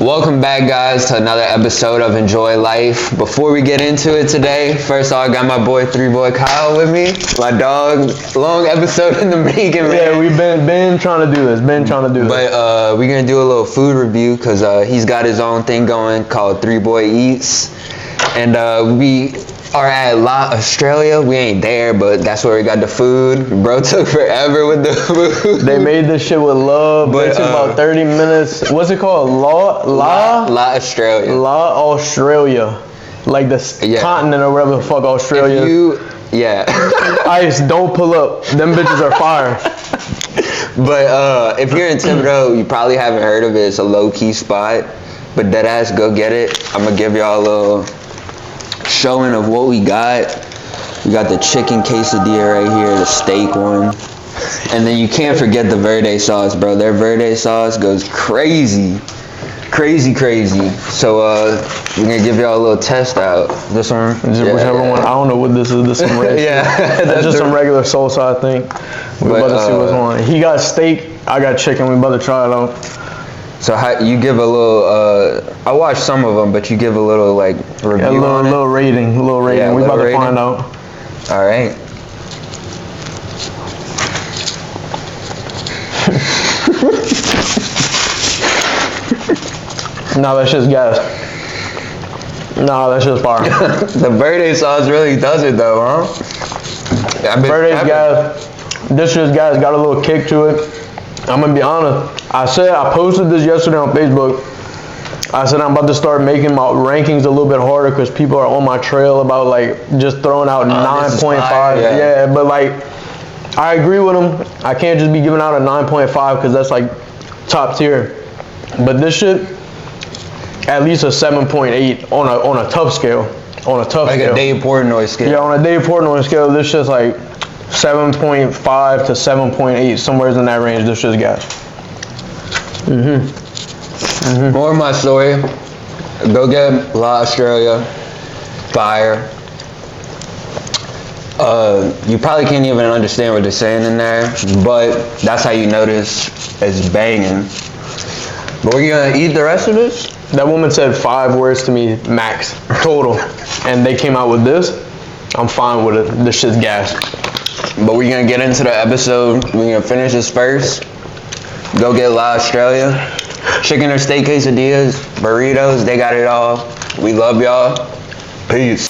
Welcome back, guys, to another episode of Enjoy Life. Before we get into it today, first off, I got my boy 3Boy Kyle with me. My dog. Long episode in the making, man. Yeah, we've been trying to do this. But we're gonna do a little food review because he's got his own thing going called 3BoyKyleEats, and we are at La Estrella. We ain't there, but that's where we got the food. Bro took forever with the food. They made this shit with love, but it took about 30 minutes. What's it called? La Estrella. La Australia. Like the continent or whatever the fuck Australia. Ice, don't pull up. Them bitches are fire. But if you're in Thibodaux, you probably haven't heard of it. It's a low-key spot. But deadass, go get it. I'm going to give y'all a little showing of what we got. We got the chicken quesadilla right here, the steak one. And then you can't forget the verde sauce, bro. Their verde sauce goes crazy. Crazy. So we're going to give y'all a little test out. This one? Whichever one. I don't know what this is. This is some red yeah. That's just some regular salsa, I think. We're about to see what's on. He got steak. I got chicken. We about to try it out. So how you give a little? I watched some of them, but you give a little like review on it? Little rating. Yeah, we about to find out. All right. No, that's just gas. No, that's just fire. The verde sauce really does it though, huh? Verde's gas. This shit's gas got a little kick to it. I'm gonna be honest. I posted this yesterday on Facebook. I said I'm about to start making my rankings a little bit harder because people are on my trail about like just throwing out 9.5. Yeah, but like I agree with them. I can't just be giving out a 9.5 because that's like top tier. But this shit, at least a 7.8 on a tough scale. Like a Dave Portnoy scale. Yeah, on a Dave Portnoy scale, this shit's like 7.5 to 7.8, somewhere in that range. This shit's gas. More of my story. Go get La Estrella. Fire. You probably can't even understand what they're saying in there, but that's how you notice it's banging. But we're gonna eat the rest of this? That woman said 5 words to me max total, and they came out with this. I'm fine with it. This shit's gas. But we're gonna get into the episode. We're gonna finish this first. Go get La Estrella. Chicken or steak quesadillas, burritos, they got it all. We love y'all. Peace.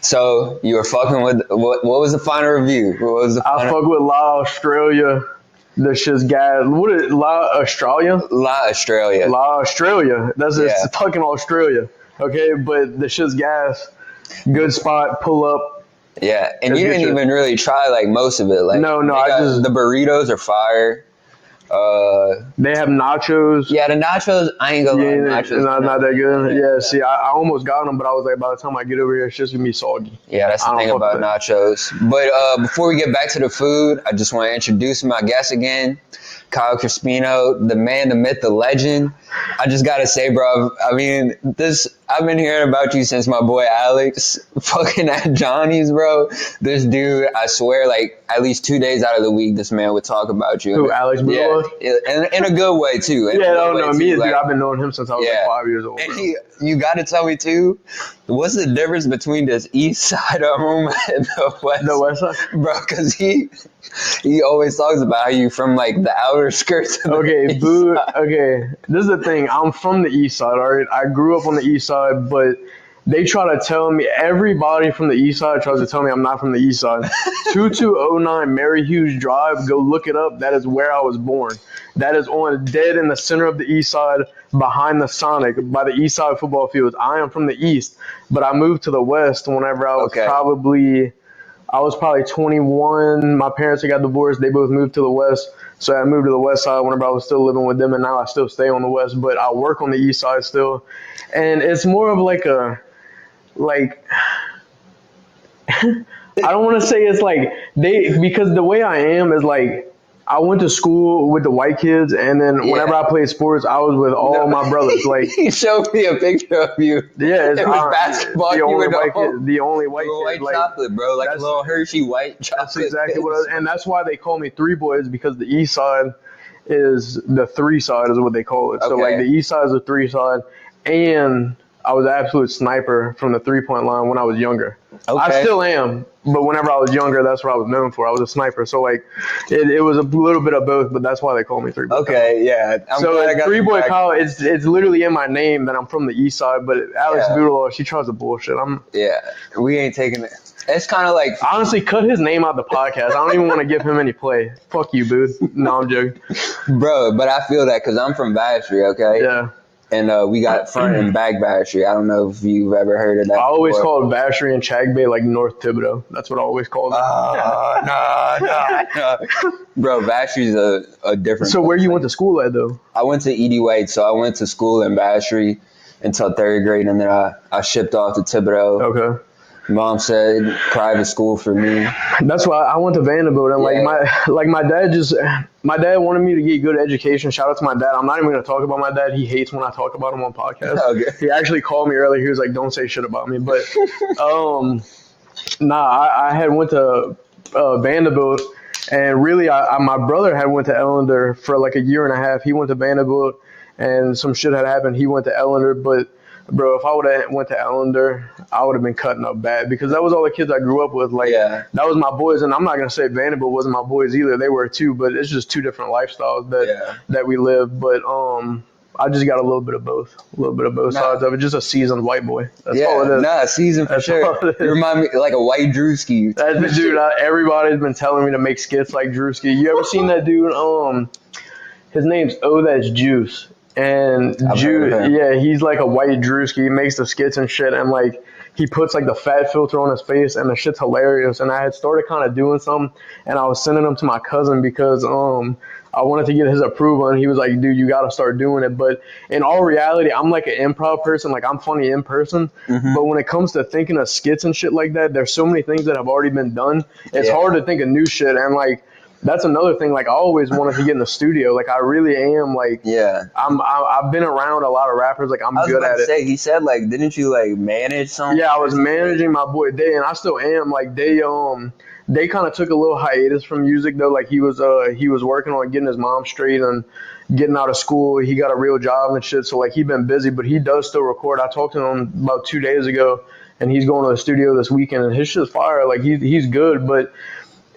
So you were fucking with what was the final review? I fuck with La Australia. This shit's gas. What is La Australia? La Estrella. La Australia. That's just fucking Australia. Okay, but the shit's gas. Good spot. Pull up. Yeah, and you didn't even really try like most of it. Like no, the burritos are fire. They have nachos. Yeah, the nachos, I ain't gonna lie, nachos not that good. Yeah, see, I almost got them, but I was like, by the time I get over here, it's just gonna be soggy. Yeah, that's the thing about nachos. But before we get back to the food, I just want to introduce my guest again, Kyle Crispino, the man, the myth, the legend. I just gotta say, bro, I mean, I've been hearing about you since my boy Alex fucking at Johnny's, bro. This dude, I swear, like, at least 2 days out of the week, this man would talk about you. Who, Alex Bula? Yeah, and in a good way, too. Me, dude, I've been knowing him since I was like 5 years old. And you gotta tell me, too, what's the difference between this east side of home and the west side? Bro, because he always talks about how you from, like, the outer skirts of Okay, boo. Okay, this is the thing. I'm from the east side, all right? I grew up on the east side, but they try to tell me, everybody from the east side tries to tell me I'm not from the east side. 2209 Mary Hughes Drive, go look it up. That is where I was born. That is dead in the center of the east side, behind the Sonic, by the east side football fields. I am from the east, but I moved to the west whenever I was probably 21. My parents had got divorced. They both moved to the west. So I moved to the west side whenever I was still living with them, and now I still stay on the west, but I work on the east side still. And it's more of like I don't want to say it's like because the way I am is like I went to school with the white kids, and then whenever I played sports, I was with all my brothers. Like he showed me a picture of you. Yeah, it was basketball. The you only were white kid, the only white little kid, white chocolate, bro, like a little Hershey white chocolate. That's exactly what, and that's why they call me 3Boys, because the east side is the 3 side is what they call it. So like the east side is the 3 side, and I was an absolute sniper from the 3-point line when I was younger. I still am, but whenever I was younger, that's what I was known for. I was a sniper. So like, it was a little bit of both, but that's why they call me 3Boy. Okay, yeah. So 3Boy Kyle, it's literally in my name that I'm from the east side. But Alex Thibodaux, she tries to bullshit. We ain't taking it. It's kind of like, honestly, cut his name out of the podcast. I don't even want to give him any play. Fuck you, dude. No, I'm joking, bro. But I feel that because I'm from Vacherie, okay? Yeah. And we got front and back Vacherie. I don't know if you've ever heard of that. I always called Vacherie and Chagbay like North Thibodaux. That's what I always called it. No. Bro, Vacherie's a different. So where you went to school at, though? I went to E.D. White, so I went to school in Vacherie until 3rd grade, and then I shipped off to Thibodaux. Okay. Mom said private school for me. That's why I went to Vanderbilt, and my dad wanted me to get good education. Shout out to my dad. I'm not even gonna talk about my dad. He hates when I talk about him on podcasts. Okay. He actually called me earlier. He was like, "Don't say shit about me." But I had went to Vanderbilt, and really, my brother had went to Ellender for like a year and a half. He went to Vanderbilt, and some shit had happened. He went to Ellender, but bro, if I would have went to Ellender, I would have been cutting up bad, because that was all the kids I grew up with. Like, that was my boys, and I'm not gonna say Vanderbilt wasn't my boys either. They were too, but it's just 2 different lifestyles that we live. But I just got a little bit of both, sides of it. Just a seasoned white boy. That's all it is. Seasoned for sure. You remind me like a white Drewski. That's the dude. Everybody's been telling me to make skits like Drewski. You ever seen that dude? His name's That's Juice. And he's like a white Drewski. He makes the skits and shit, and like he puts like the fat filter on his face, and the shit's hilarious. And I had started kind of doing some, and I was sending them to my cousin because I wanted to get his approval, and he was like, "Dude, you got to start doing it." But in all reality, I'm like an improv person. Like, I'm funny in person, but when it comes to thinking of skits and shit like that, there's so many things that have already been done. It's hard to think of new shit, and like. That's another thing. Like, I always wanted to get in the studio. Like, I really am. Like, I've been around a lot of rappers. Like, I'm good at it. He said, like, didn't you like manage something? Yeah, I was managing my boy Day, and I still am. Like, they kind of took a little hiatus from music though. Like, he was working on getting his mom straight and getting out of school. He got a real job and shit. So like, he been busy, but he does still record. I talked to him about 2 days ago, and he's going to the studio this weekend, and his shit's fire. Like, he's good, but.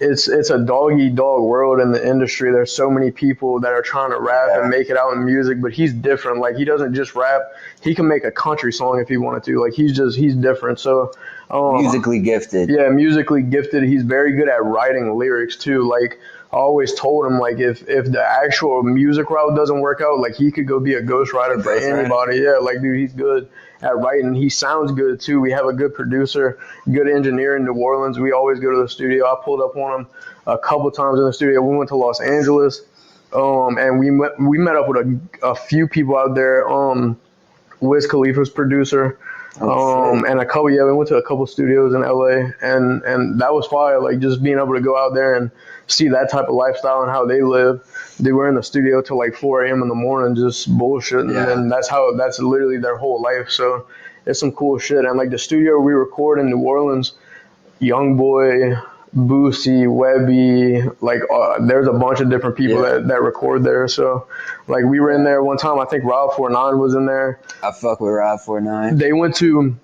It's a dog-eat-dog world in the industry. There's so many people that are trying to rap and make it out in music, but he's different. Like, he doesn't just rap. He can make a country song if he wanted to. Like, he's different. So musically gifted. Yeah, musically gifted. He's very good at writing lyrics too. Like, I always told him, like, if the actual music route doesn't work out, like, he could go be a ghostwriter for anybody. Yeah, like, dude, he's good at writing. He sounds good too. We have a good producer, good engineer in New Orleans. We always go to the studio. I pulled up on him a couple times in the studio. We went to Los Angeles, and we met up with a few people out there. Wiz Khalifa's producer. And a couple, we went to a couple studios in LA, and that was fire. Like, just being able to go out there and see that type of lifestyle and how they live. They were in the studio till like 4 a.m. in the morning, just bullshitting, and that's literally their whole life. So it's some cool shit. And like the studio we record in New Orleans, Youngboy, Boosie, Webby, like there's a bunch of different people that record there. So like we were in there one time. I think Rob 49 was in there. I fuck with Rob 49. They went to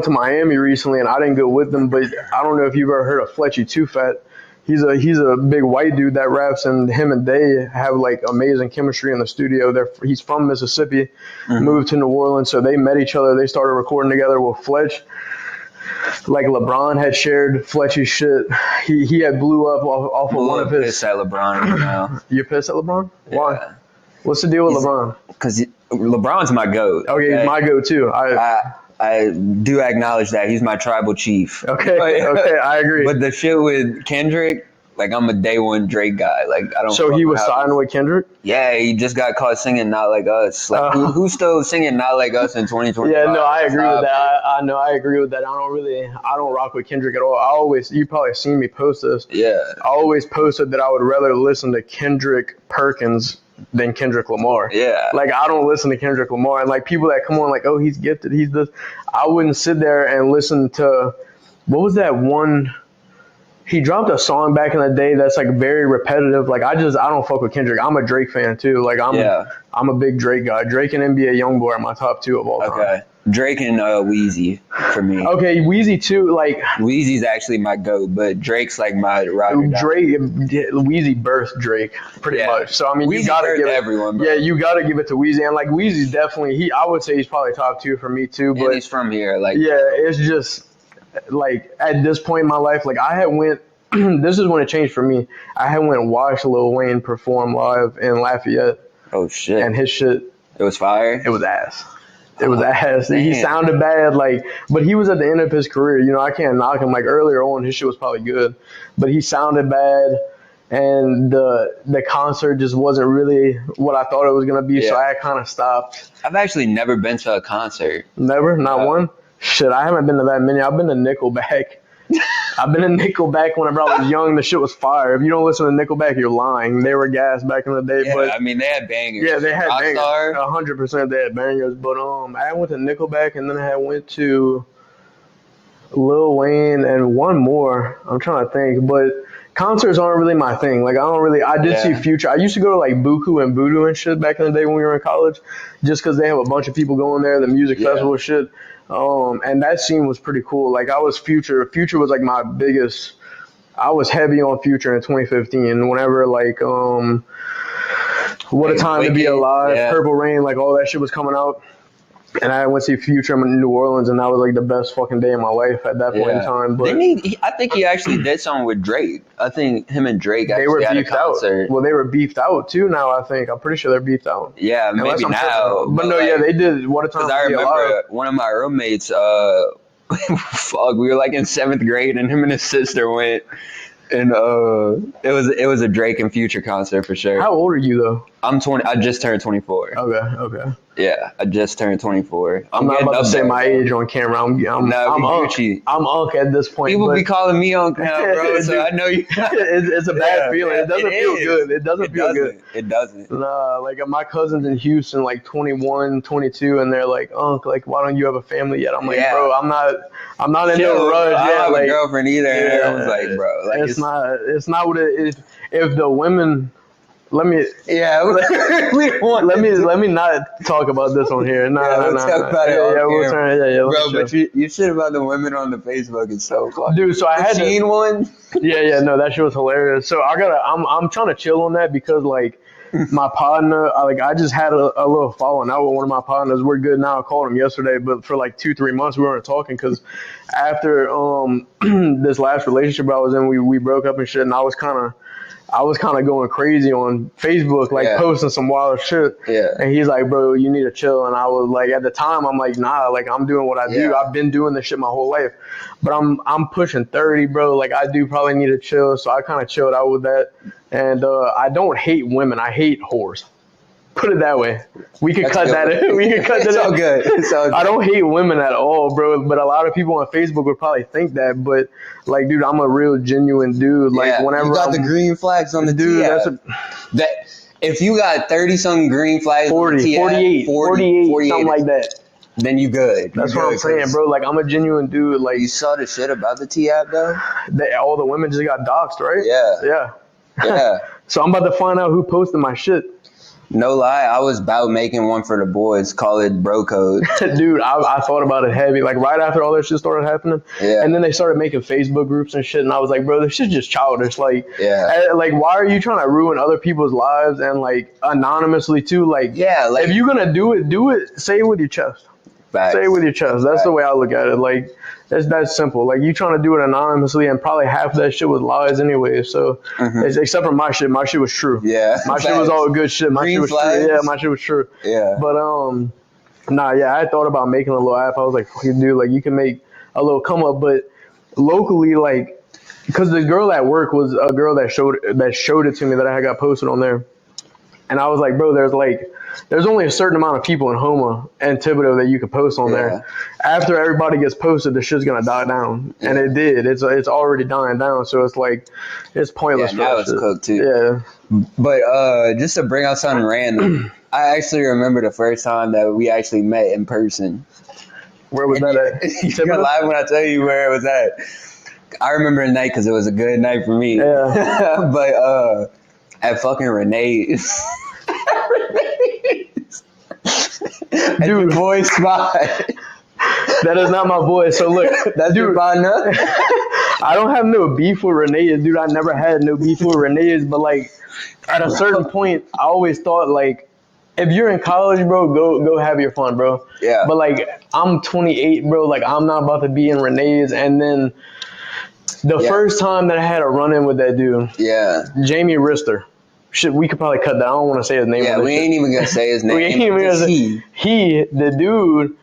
Miami recently, and I didn't go with them. But I don't know if you've ever heard of Fletchy Too Fat. He's a big white dude that raps, and him and Day have like amazing chemistry in the studio. He's from Mississippi, moved to New Orleans, so they met each other. They started recording together with Fletch. Like LeBron had shared Fletchy's shit. He had blew up off of one of his. Pissed at LeBron right now. You're pissed at LeBron? Why? Yeah. What's the deal with LeBron? Because LeBron's my GOAT. Okay, he's my GOAT too. I do acknowledge that he's my tribal chief. Okay, I agree. But the shit with Kendrick, Like I'm a day one Drake guy. Like I don't. So fuck he with was how- siding with Kendrick? Yeah, he just got caught singing "Not Like Us." Like who's still singing "Not Like Us" in 2020? Yeah, no, I agree with that. I know, I agree with that. I don't rock with Kendrick at all. You probably seen me post this. Yeah. I always posted that I would rather listen to Kendrick Perkins than Kendrick Lamar. Yeah. Like, I don't listen to Kendrick Lamar. And, like, people that come on, like, oh, he's gifted, he's this. I wouldn't sit there and listen to, what was that one? He dropped a song back in the day that's, like, very repetitive. Like, I don't fuck with Kendrick. I'm a Drake fan, too. Like, I'm a big Drake guy. Drake and NBA Youngboy are my top two of all time. Okay. Drake and Wheezy for me. Okay, Wheezy too. Like Wheezy's actually my goat, but Drake's like my rider. Drake, Wheezy birthed Drake pretty much. So I mean, Wheezy you gotta give everyone. Bro. Yeah, you gotta give it to Wheezy, and like Wheezy's definitely I would say he's probably top two for me too. But and he's from here, like yeah, it's just like at this point in my life, like I had went. This is when it changed for me. I had went and watched Lil Wayne perform live in Lafayette. Oh shit! And his shit. It was fire. It was ass. It was ass. Damn. He sounded bad, like, but he was at the end of his career. You know, I can't knock him. Like earlier on, his shit was probably good, but he sounded bad, and the concert just wasn't really what I thought it was gonna be. Yeah. So I kind of stopped. I've actually never been to a concert. Never, not one. Shit, I haven't been to that many. I've been to Nickelback. I've been in Nickelback whenever I was young. The shit was fire. If you don't listen to Nickelback, you're lying. They were gas back in the day. Yeah, but I mean, they had bangers. Yeah, they had Rockstar. bangers. 100% they had bangers. But I went to Nickelback, and then I went to Lil Wayne and one more. I'm trying to think. But concerts aren't really my thing. Like, I did see Future. I used to go to, like, Buku and Voodoo and shit back in the day when we were in college, just because they have a bunch of people going there, the music festival shit. And that scene was pretty cool. Like, I was Future. Future was like my biggest. I was heavy on Future in 2015. Whenever like What a Time to Be Alive, Purple Rain, like all that shit was coming out. And I went to see Future in New Orleans, and that was like the best fucking day of my life at that point in time. But I think he actually did something with Drake. I think him and Drake actually had a concert. Well, they were beefed out too now, I think. I'm pretty sure they're beefed out. Yeah, maybe now. But no, yeah, they did What a Time to Be Alive. I remember one of my roommates, fuck, we were like in 7th grade, and him and his sister went. And it was a Drake and Future concert for sure. How old are you though? I'm 20. I just turned 24. Okay. Yeah, I just turned 24. I'm not about to say my age on camera. I'm Unc at this point. People be calling me Unc now, bro. So I know you. It's a bad feeling. It doesn't feel good. It doesn't feel good. It doesn't. Nah, like my cousins in Houston, like 21, 22, and they're like, Unc, like why don't you have a family yet? I'm like, bro, I'm not in no rush. I don't have like, a girlfriend either. And everyone's like, bro, like it's not what it is. If the women. Let me not talk about this on here. We'll talk about it. Bro, but you shit about the women on the Facebook is so funny. Dude, so I had seen one. No, that shit was hilarious. So I'm trying to chill on that because like my partner, I just had a little falling out with one of my partners. We're good now. I called him yesterday, but for like 2-3 months we weren't talking because after this last relationship I was in, we broke up and shit, and I was kind of going crazy on Facebook, like posting some wild shit. Yeah. And he's like, bro, you need to chill. And I was like, at the time, I'm like, nah, like I'm doing what I do. I've been doing this shit my whole life. But I'm pushing 30, bro. Like I do probably need to chill. So I kind of chilled out with that. And I don't hate women. I hate whores. Put it that way. We could cut that in. We could cut that in. It's all good. It's all good. I don't hate women at all, bro. But a lot of people on Facebook would probably think that. But like, dude, I'm a real genuine dude. Like, whenever you got the green flags on the dude, if you got 30-something green flags, 40, 48, something like that. Then you good. That's what I'm saying, bro. Like, I'm a genuine dude. Like, you saw the shit about the T-app though. All the women just got doxxed, right? Yeah. So I'm about to find out who posted my shit. No lie, I was about making one for the boys. Call it bro code. Dude, I thought about it heavy. Like right after all that shit started happening. Yeah. And then they started making Facebook groups and shit. And I was like, bro, this shit's just childish. Like, like, why are you trying to ruin other people's lives and like anonymously too? Like, if you're gonna do it, say it with your chest. Facts. Say it with your chest. That's the way I look at it. Like, that's simple. Like, you trying to do it anonymously, and probably half of that shit was lies anyway. So, except for my shit was true. Yeah, my shit was all good shit. My shit was true. Yeah, my shit was true. Yeah. But I thought about making a little app. I was like, fucking dude, like you can make a little come up, but locally, like because the girl at work was a girl that showed it to me that I had got posted on there, and I was like, bro, there's only a certain amount of people in Homa and Thibodaux that you can post on there. After everybody gets posted, the shit's gonna die down, and it did. It's already dying down, so it's like it's pointless. Yeah, now it's cooked too. Yeah, but just to bring out something random, I actually remember the first time that we actually met in person. Where was that at? You're gonna laugh when I tell you where it was at. I remember the night because it was a good night for me. Yeah. But at fucking Renee's. Dude, boy spot. That is not my boy. So look, that's dude, your partner. I don't have no beef with Renee's, dude. I never had no beef with Renee's, but like at a certain point, I always thought like, if you're in college, bro, go have your fun, bro. Yeah. But like, I'm 28, bro. Like, I'm not about to be in Renee's. And then the first time that I had a run-in with that dude, Jamie Rister. Shit, we could probably cut that. I don't want to say his name. Yeah, we ain't even gonna say his name. We ain't even gonna say the dude.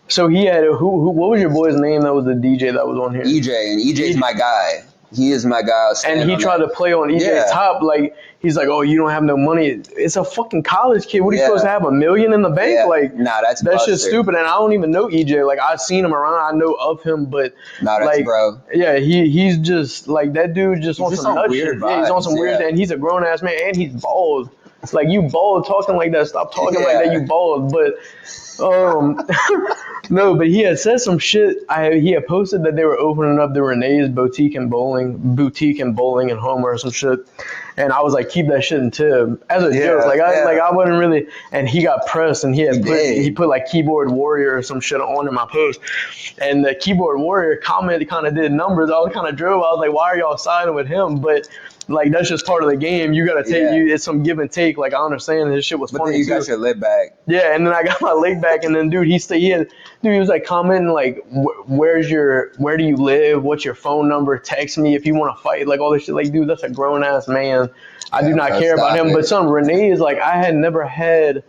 So he had who? What was your boy's name? That was the DJ that was on here. EJ, and EJ's my guy. He is my guy. And he tried to play on EJ's top, like he's like, "Oh, you don't have no money." It's a fucking college kid. What are you supposed to have, $1 million in the bank? Yeah. Like, nah, that's just stupid. And I don't even know EJ. Like, I've seen him around. I know of him, but that's like, bro. Yeah, he's just like that dude. Just on some nut shit. Yeah, he's on some weird. And he's a grown ass man, and he's bald. Like, you bald talking like that. Stop talking like that. You bald, but. No, but he had said some shit. He had posted that they were opening up the Renee's boutique and bowling in Homer or some shit, and I was like, keep that shit in Tib as a joke. Like I wasn't really. And he got pressed, and he put like keyboard warrior or some shit on in my post, and the keyboard warrior comment kind of did numbers. I was kind of drove. I was like, why are y'all siding with him? But. Like, that's just part of the game. You gotta take it's some give and take. Like, I understand his shit was funny. But then you got your leg back. Yeah, and then I got my leg back, and then dude, he was like commenting like, where do you live? What's your phone number? Text me if you want to fight. Like all this shit. Like, dude, that's a grown ass man. I do not care about him. But Renee's, like, I had never had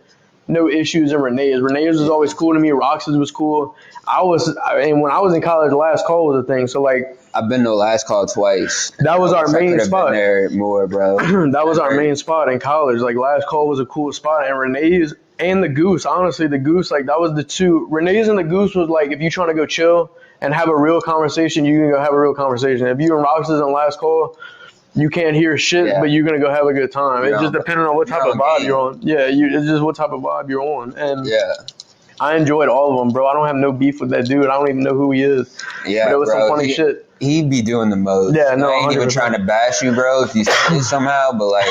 no issues in Renee's. Renee's was always cool to me. Rox's was cool. And when I was in college, Last Call was a thing. So like. I've been to Last Call twice. That was our main spot. Been there more, bro. That was our main spot in college. Like, Last Call was a cool spot, and Renee's and the Goose. Honestly, the Goose, like, that was the two. Renee's and the Goose was like, if you're trying to go chill and have a real conversation, you can go have a real conversation. If you're in Rox's and Last Call, you can't hear shit, but you're gonna go have a good time. It's just depending on what type of vibe you're on. Yeah, it's just what type of vibe you're on. And I enjoyed all of them, bro. I don't have no beef with that dude. I don't even know who he is. Yeah, but it was some funny shit. He be doing the most. Yeah, no, I ain't 100%. even trying to bash you, bro, if you see it somehow, but like,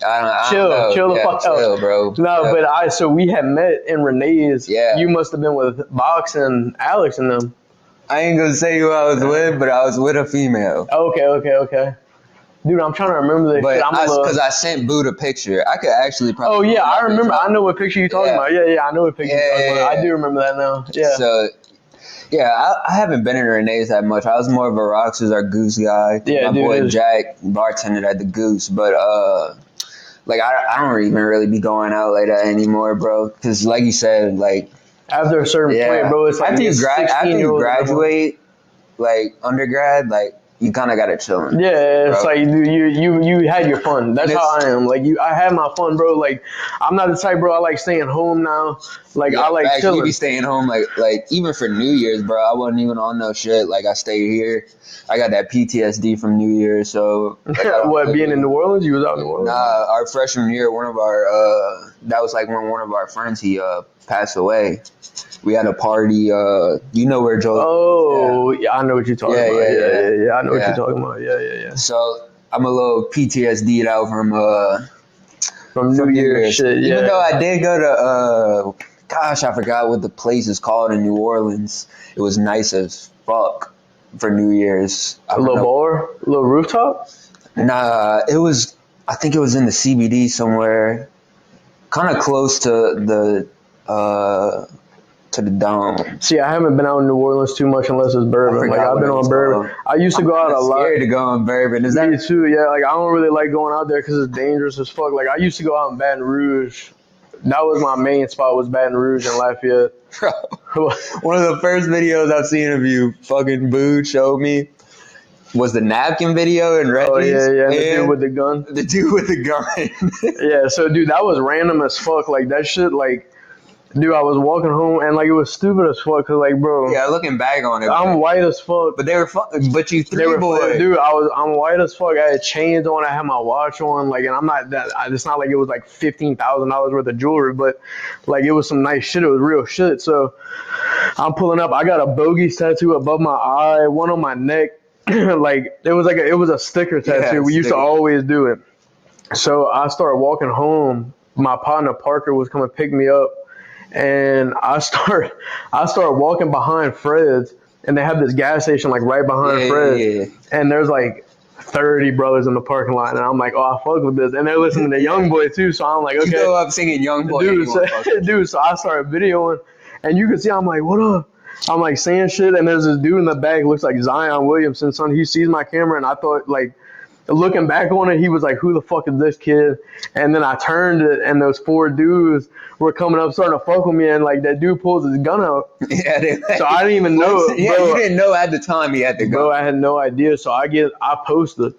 I chill don't the fuck out. Chill, bro. No, but so we had met in Renee's. Yeah. You must have been with Box and Alex and them. I ain't gonna say who I was with, but I was with a female. Okay. Dude, I'm trying to remember that. But because I sent Boo the picture. I could actually probably. Oh, yeah, I remember. I know what picture you're talking about. Yeah, I know what picture you're talking about. I do remember that now. Yeah. So, yeah, I haven't been in Renee's that much. I was more of a Rox's or Goose guy. Yeah, My boy Jack bartended at the Goose. But, like, I don't even really be going out like that anymore, bro. Because, like you said, like. After a certain point, bro, it's like after you graduate, like, undergrad, like. You kind of gotta chill. Yeah, it's like you had your fun. That's how I am. Like I had my fun, bro. Like I'm not the type, bro. I like staying home now. Like I like chilling. You be staying home, like even for New Year's, bro. I wasn't even on no shit. Like I stayed here. I got that PTSD from New Year's. So what? Being in New Orleans, you was out in New Orleans? Nah, our freshman year, one of our that was like when one of our friends he passed away. We had a party. You know where Joe? Oh, yeah, I know what you're talking about. Yeah. I know what you're talking about. Yeah. So I'm a little PTSD'd out from New Year's shit. Yeah. Even though I did go to gosh, I forgot what the place is called in New Orleans. It was nice as fuck for New Year's. A little bar, a little rooftop. Nah, it was. I think it was in the CBD somewhere, kind of close to the Dome. See, I haven't been out in New Orleans too much unless it's bourbon. Like I've been on bourbon. I used to go out a lot. Scared to go on bourbon. Is that me too? Yeah. Like I don't really like going out there because it's dangerous as fuck. Like I used to go out in Baton Rouge. That was my main spot. Was Baton Rouge and Lafayette. Bro, one of the first videos I've seen of you, fucking Boo showed me. was the napkin video in Reggie's. Oh yeah, and the and dude with the gun. The dude with the gun. Yeah, so dude, that was random as fuck. Like that shit, like, dude, I was walking home and like it was stupid as fuck. Cause like, bro, Yeah, looking back on it, I'm white as fuck. but they were but you They were, boy. dude. I'm white as fuck. I had chains on. I had my watch on. Like, and I'm not that. It's not like it was like $15,000 worth of jewelry, but like it was some nice shit. It was real shit. So I'm pulling up. I got a bogeys tattoo above my eye, one on my neck. Like it was a sticker tattoo. We used to always do it. So I started walking home. My partner Parker was coming to pick me up, and I started walking behind Fred's, and they have this gas station like right behind Fred's, and there's like 30 brothers in the parking lot, and I'm like, oh, I fuck with this, and they're listening to Young Boy too, so I'm like, okay. You go up singing Young Boy, dude. So I started videoing, and you can see I'm like, what up? I'm like saying shit, and there's this dude in the back, looks like Zion Williamson, son. He sees my camera, and I thought, like, looking back on it, he was like, who the fuck is this kid? And then I turned it, and those 4 dudes were coming up, starting to fuck with me, and like that dude pulls his gun out. Yeah, so I didn't even know. Yeah, bro, you didn't know at the time he had the gun. Bro, I had no idea. So I posted,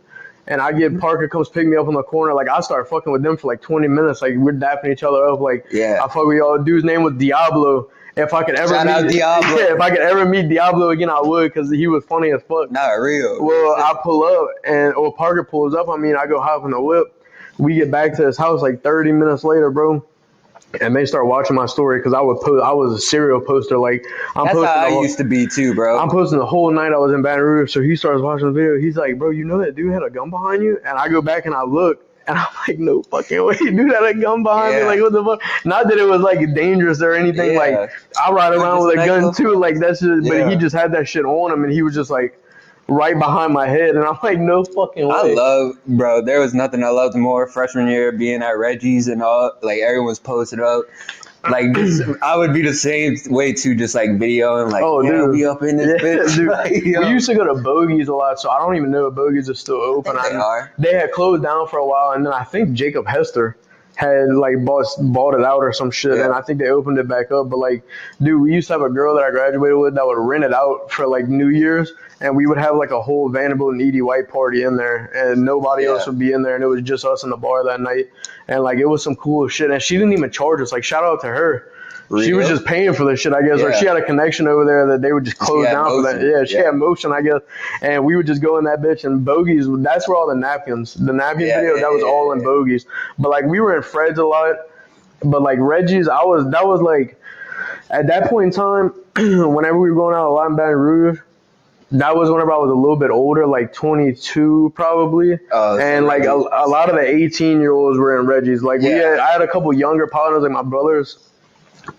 and I get Parker comes pick me up in the corner. Like I started fucking with them for like 20 minutes. Like we're dapping each other up. Like I fuck with y'all. Dude's name was Diablo. If I could ever if I could ever meet Diablo again, I would, because he was funny as fuck. Not real. Well, I pull up, or Parker pulls up. I mean, I go hop in the whip. We get back to his house like 30 minutes later, bro. And they start watching my story, because I was a serial poster. Like that's how I used to be too, bro. I'm posting the whole night I was in Baton Rouge. So he starts watching the video. He's like, bro, you know that dude had a gun behind you? And I go back and I look. And I'm like, no fucking way, dude had a gun behind me. Like, what the fuck? Not that it was like dangerous or anything. Like, I ride around with a gun too. Like, that's just, but he just had that shit on him, and he was just like right behind my head. And I'm like, no fucking way. Bro, there was nothing I loved more freshman year, being at Reggie's and all. Like, everyone's posted up. Like, I would be the same way too, just like videoing, like, dude, we up in this bitch. Dude. Like, we used to go to Bogies a lot, so I don't even know if Bogies are still open. They are. They had closed down for a while, and then I think Jacob Hester had like bought it out or some shit, and I think they opened it back up. But like, dude, we used to have a girl that I graduated with that would rent it out for like New Year's, and we would have like a whole Vanderbilt and Edie White party in there, and nobody else would be in there, and it was just us in the bar that night, and like it was some cool shit, and she didn't even charge us. Like, shout out to her. She was just paying for this shit, I guess, or she had a connection over there that they would just close down for that. Yeah, she had motion, I guess, and we would just go in that bitch. And Bogies, that's where all the napkin video, that was all in Bogies. But like, we were in Fred's a lot, but like Reggie's, that was like, at that point in time, whenever we were going out a lot in Baton Rouge, that was whenever I was a little bit older, like 22 probably, and like a lot of the 18-year-olds were in Reggie's. Like I had a couple younger partners, like my brothers.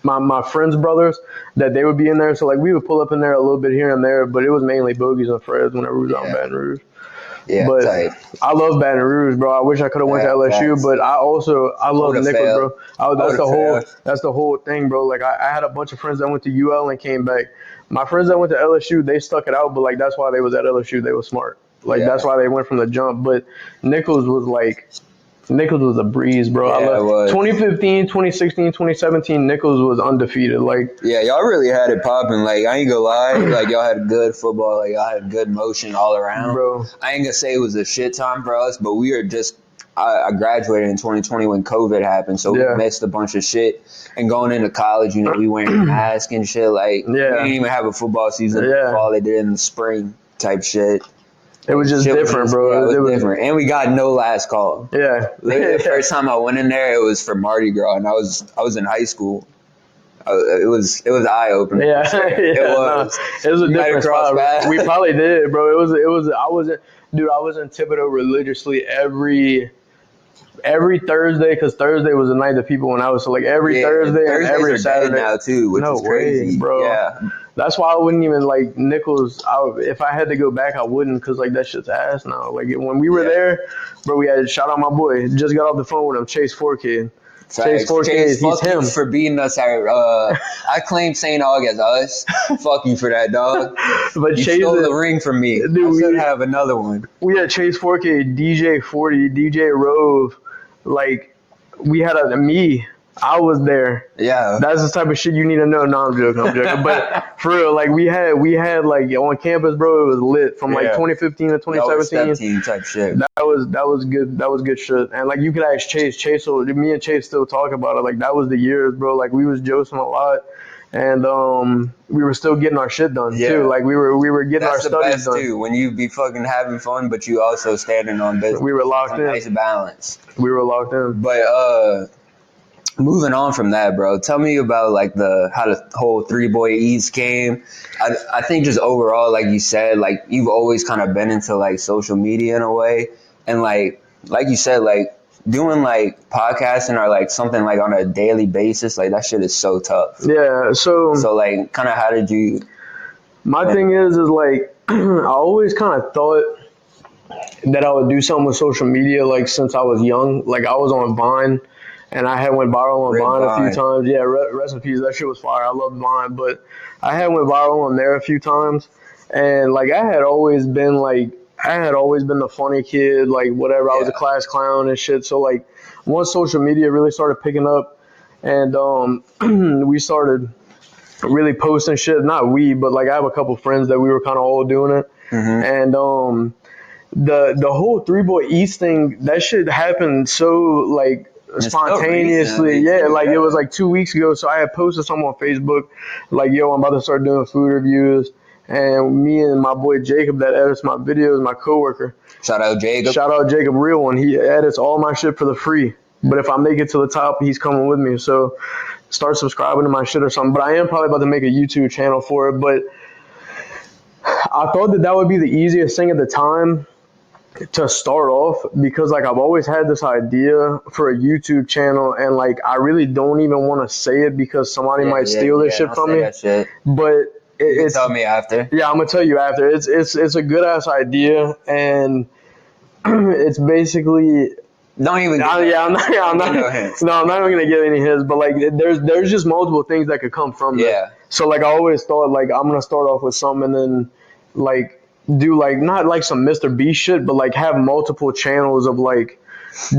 My friends' brothers, that they would be in there. So like we would pull up in there a little bit here and there, but it was mainly Bogies and Fred's whenever we was out in Baton Rouge. Yeah, but I love Baton Rouge, bro. I wish I could have went to LSU, but I love Nichols, bro. That's the whole thing, bro. Like I had a bunch of friends that went to UL and came back. My friends that went to LSU, they stuck it out, but like that's why they was at LSU. They was smart. Like that's why they went from the jump. But Nichols was a breeze, bro. I love 2015, 2016, 2017, Nichols was undefeated. Like, y'all really had it popping. Like, I ain't gonna lie. Like, y'all had good football. Like, y'all had good motion all around. Bro. I ain't gonna say it was a shit time for us, but we were just, I graduated in 2020 when COVID happened, so we missed a bunch of shit. And going into college, you know, we wearing masks and shit. Like, we didn't even have a football season in the fall. They did in the spring type shit. It was just different, bro. It was different. And we got no last call. Yeah. The first time I went in there, it was for Mardi Gras, and I was in high school. It was eye opening. Yeah. It was a different spot. We probably did, bro. I was in Thibodaux religiously every Thursday, because Thursday was the night that people went out. So like every Thursday and every Saturday now too, which is crazy, bro. Yeah. That's why I wouldn't even like Nichols. If I had to go back, I wouldn't, because like that shit's ass now. Like when we were there, bro, we had shout out my boy. Just got off the phone with him, Chase 4K. Chase 4K, he's him for beating us. I claim St. Aug as us. Fuck you for that, dog. But you Chase stole the ring from me. Dude, I should have another one. We had Chase 4K, DJ 40, DJ Rove. Like we had me. I was there. Yeah. That's the type of shit you need to know. No, I'm joking. But for real, like we had like on campus, bro, it was lit from like 2015 to Y'all were 2017. step team type shit. That was good. That was good shit. And like you could ask Chase. So me and Chase still talk about it. Like that was the years, bro. Like we was joking a lot, and we were still getting our shit done too. Like we were getting our studies done. That's the best too. When you be fucking having fun, but you also standing on business. We were locked in. Nice balance. We were locked in. But moving on from that, bro, tell me about like how the whole 3BoyKyleEats came. I think just overall, like you said, like you've always kind of been into like social media in a way, and like you said, like doing like podcasting or like something like on a daily basis, like that shit is so tough. Yeah. So like kind of how did you? My thing is like I always kind of thought that I would do something with social media, like since I was young. Like I was on Vine. And I had went viral on Vine a few times. Yeah, recipes. That shit was fire. I loved Vine, but I had went viral on there a few times. And like I had always been the funny kid, like whatever. I was a class clown and shit. So like once social media really started picking up, and we started really posting shit. Not we, but like I have a couple friends that we were kind of all doing it. And the whole 3BoyKyleEats thing, that shit happened so like spontaneously. Like it was like 2 weeks ago. So I had posted something on Facebook like, yo, I'm about to start doing food reviews, and me and my boy Jacob that edits my videos, my coworker, shout out Jacob, real one, he edits all my shit for the free, but if I make it to the top, he's coming with me. So start subscribing to my shit or something. But I am probably about to make a YouTube channel for it. But I thought that would be the easiest thing at the time to start off, because like I've always had this idea for a YouTube channel, and like I really don't even want to say it because somebody might steal this shit from me. But it's tell me after. Yeah, I'm gonna tell you after. It's a good ass idea, and it's basically don't even. I'm not even gonna give any hints. But like there's just multiple things that could come from it. So like I always thought like I'm gonna start off with something and then like do like not like some Mr. Beast shit, but like have multiple channels of like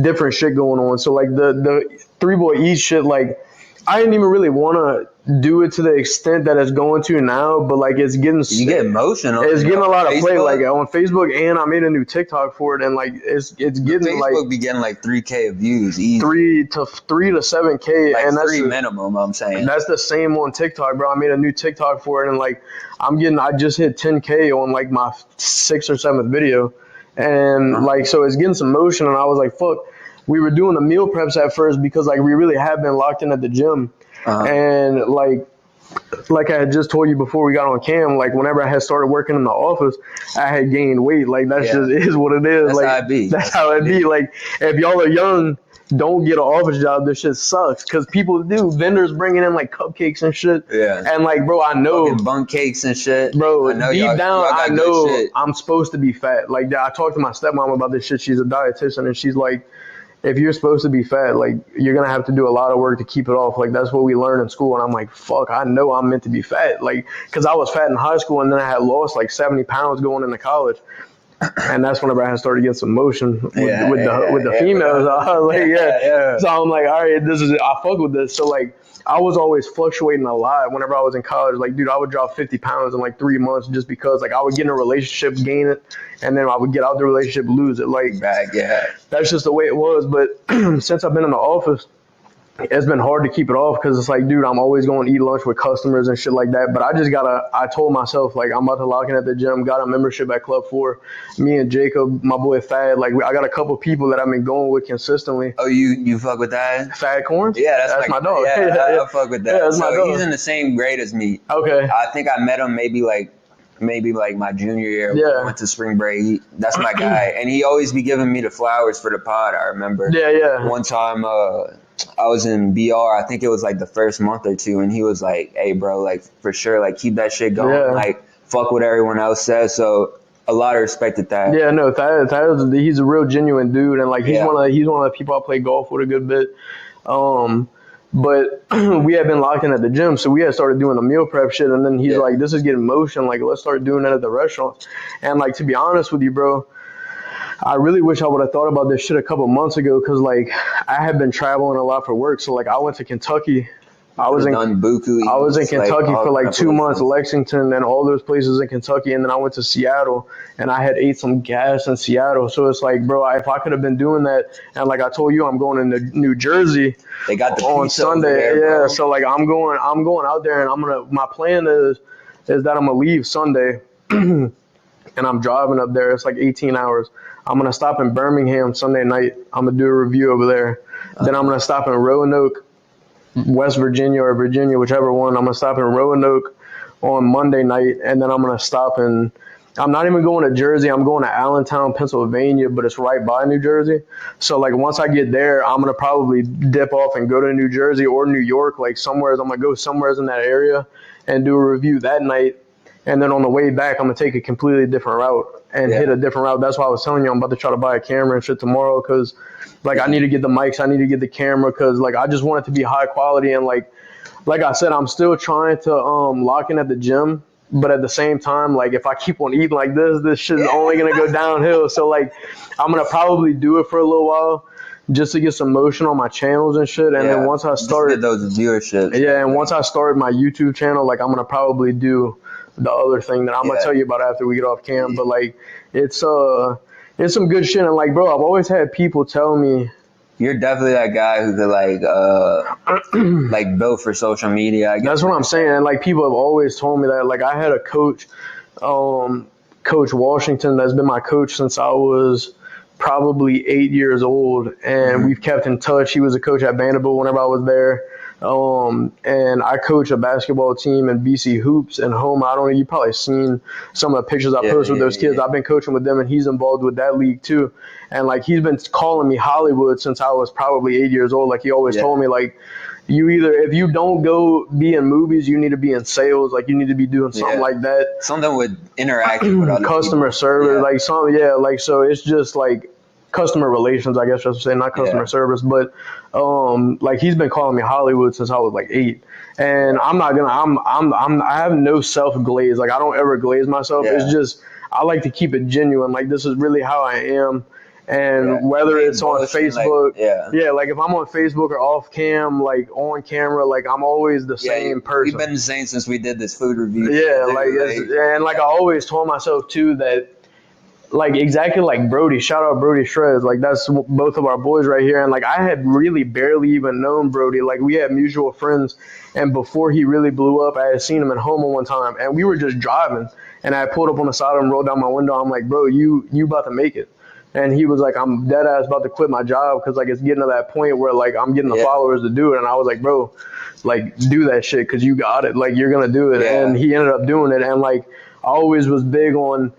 different shit going on. So like the 3BoyKyleEats shit, like I didn't even really want to do it to the extent that it's going to now, but like it's getting get emotional. It's getting a lot of play like on Facebook, and I made a new TikTok for it, and like it's getting Facebook be getting like 3K views easy. 3 to 7K, like and that's the minimum. I'm saying that's the same on TikTok, bro. I made a new TikTok for it, and like I just hit 10K on like my 6th or 7th video, and like so it's getting some motion, and I was like, fuck. We were doing the meal preps at first because like we really have been locked in at the gym, and like I had just told you before we got on cam, like whenever I had started working in the office, I had gained weight. Like that's just is what it is. That's like how it be. That's how it be. Like if y'all are young, don't get an office job. This shit sucks because people do. Vendors bringing in like cupcakes and shit. And like, bro, I know bun cakes and shit. Bro, deep down, I know I'm supposed to be fat. Like I talked to my stepmom about this shit. She's a dietitian, and she's like, if you're supposed to be fat, like you're gonna have to do a lot of work to keep it off. Like that's what we learn in school. And I'm like, fuck, I know I'm meant to be fat. Like, cause I was fat in high school, and then I had lost like 70 pounds going into college. And that's whenever I had started getting some motion with the females. I was like, So I'm like, all right, I fuck with this. So like, I was always fluctuating a lot whenever I was in college. Like, dude, I would drop 50 pounds in like 3 months just because like I would get in a relationship, gain it, and then I would get out the relationship, lose it. Like, that's just the way it was. But since I've been in the office, it's been hard to keep it off because it's like, dude, I'm always going to eat lunch with customers and shit like that. But I told myself, like, I'm about to lock in at the gym, got a membership at Club 4. Me and Jacob, my boy Thad, like, I got a couple people that I've been going with consistently. Oh, you fuck with that? Thad Corns? Yeah, that's my dog. Yeah, I fuck with that. Yeah, that's my dog. He's in the same grade as me. Okay. I think I met him maybe like my junior year. Yeah. Went to spring break. That's my guy. And he always be giving me the flowers for the pod, I remember. Yeah. One time, I was in BR, I think it was like the first month or two, and he was like, hey bro, like for sure, like keep that shit going, like fuck what everyone else says. So a lot of respect at that. Yeah, no, Thad, he's a real genuine dude, and like he's one of the people I play golf with a good bit. But we had been locked in at the gym, so we had started doing the meal prep shit, and then he's like, this is getting motion, like let's start doing that at the restaurants. And like, to be honest with you, bro, I really wish I would have thought about this shit a couple months ago, because like I had been traveling a lot for work. So like I went to Kentucky. I was in Kentucky for like 2 months, Lexington and all those places in Kentucky, and then I went to Seattle and I had ate some gas in Seattle. So it's like, bro, if I could have been doing that, and like I told you, I'm going to New Jersey. They got the on Sunday. There, yeah, so like I'm going out there, and my plan is that I'm gonna leave Sunday. And I'm driving up there. It's like 18 hours. I'm gonna stop in Birmingham Sunday night. I'm gonna do a review over there. Then I'm gonna stop in Roanoke, West Virginia or Virginia, whichever one. I'm gonna stop in Roanoke on Monday night, and then I'm gonna stop in. I'm not even going to Jersey. I'm going to Allentown, Pennsylvania, but it's right by New Jersey. So like once I get there, I'm gonna probably dip off and go to New Jersey or New York, like somewhere. I'm gonna go somewhere in that area and do a review that night. And then on the way back, I'm gonna take a completely different route and hit a different route. That's why I was telling you I'm about to try to buy a camera and shit tomorrow, because like I need to get the mics, I need to get the camera, because like I just want it to be high quality. And like I said, I'm still trying to lock in at the gym, but at the same time, like if I keep on eating like this shit is only gonna go downhill. So like I'm gonna probably do it for a little while just to get some motion on my channels and shit. And then once I start get those viewerships. Yeah, and once I start my YouTube channel, like I'm gonna probably do the other thing that I'm gonna tell you about after we get off cam. But like it's some good shit. And like, bro, I've always had people tell me, you're definitely that guy who could like build for social media, I guess. That's what I'm saying. And like people have always told me that. Like I had a coach, Coach Washington, that's been my coach since I was probably 8 years old, and we've kept in touch. He was a coach at Vanderbilt whenever I was there. And I coach a basketball team in BC Hoops and home. I don't know, you probably seen some of the pictures I post with those kids. I've been coaching with them, and he's involved with that league too. And like he's been calling me Hollywood since I was probably 8 years old. Like he always told me, like, you either, if you don't go be in movies, you need to be in sales. Like you need to be doing something like that. Something with interaction with other customer people. service, like something. Like so it's just like customer relations, I guess I should say, not customer service. But like he's been calling me Hollywood since I was like 8. And I'm not gonna, I have no self glaze. Like I don't ever glaze myself. It's just I like to keep it genuine. Like this is really how I am. And whether it's on Facebook, like if I'm on Facebook or off cam, like on camera, like I'm always the same person. We've been the same since we did this food review. And like I always told myself too that, like exactly like Brody, shout out Brody Shreds, like that's both of our boys right here. And like I had really barely even known Brody. Like we had mutual friends, and before he really blew up, I had seen him in Houma one time, and we were just driving, and I pulled up on the side of him, rolled down my window. I'm like, bro, you about to make it. And he was like, I'm dead ass about to quit my job, because like it's getting to that point where like I'm getting the followers to do it. And I was like, bro, like do that shit, because you got it, like you're gonna do it. And he ended up doing it. And like I always was big on,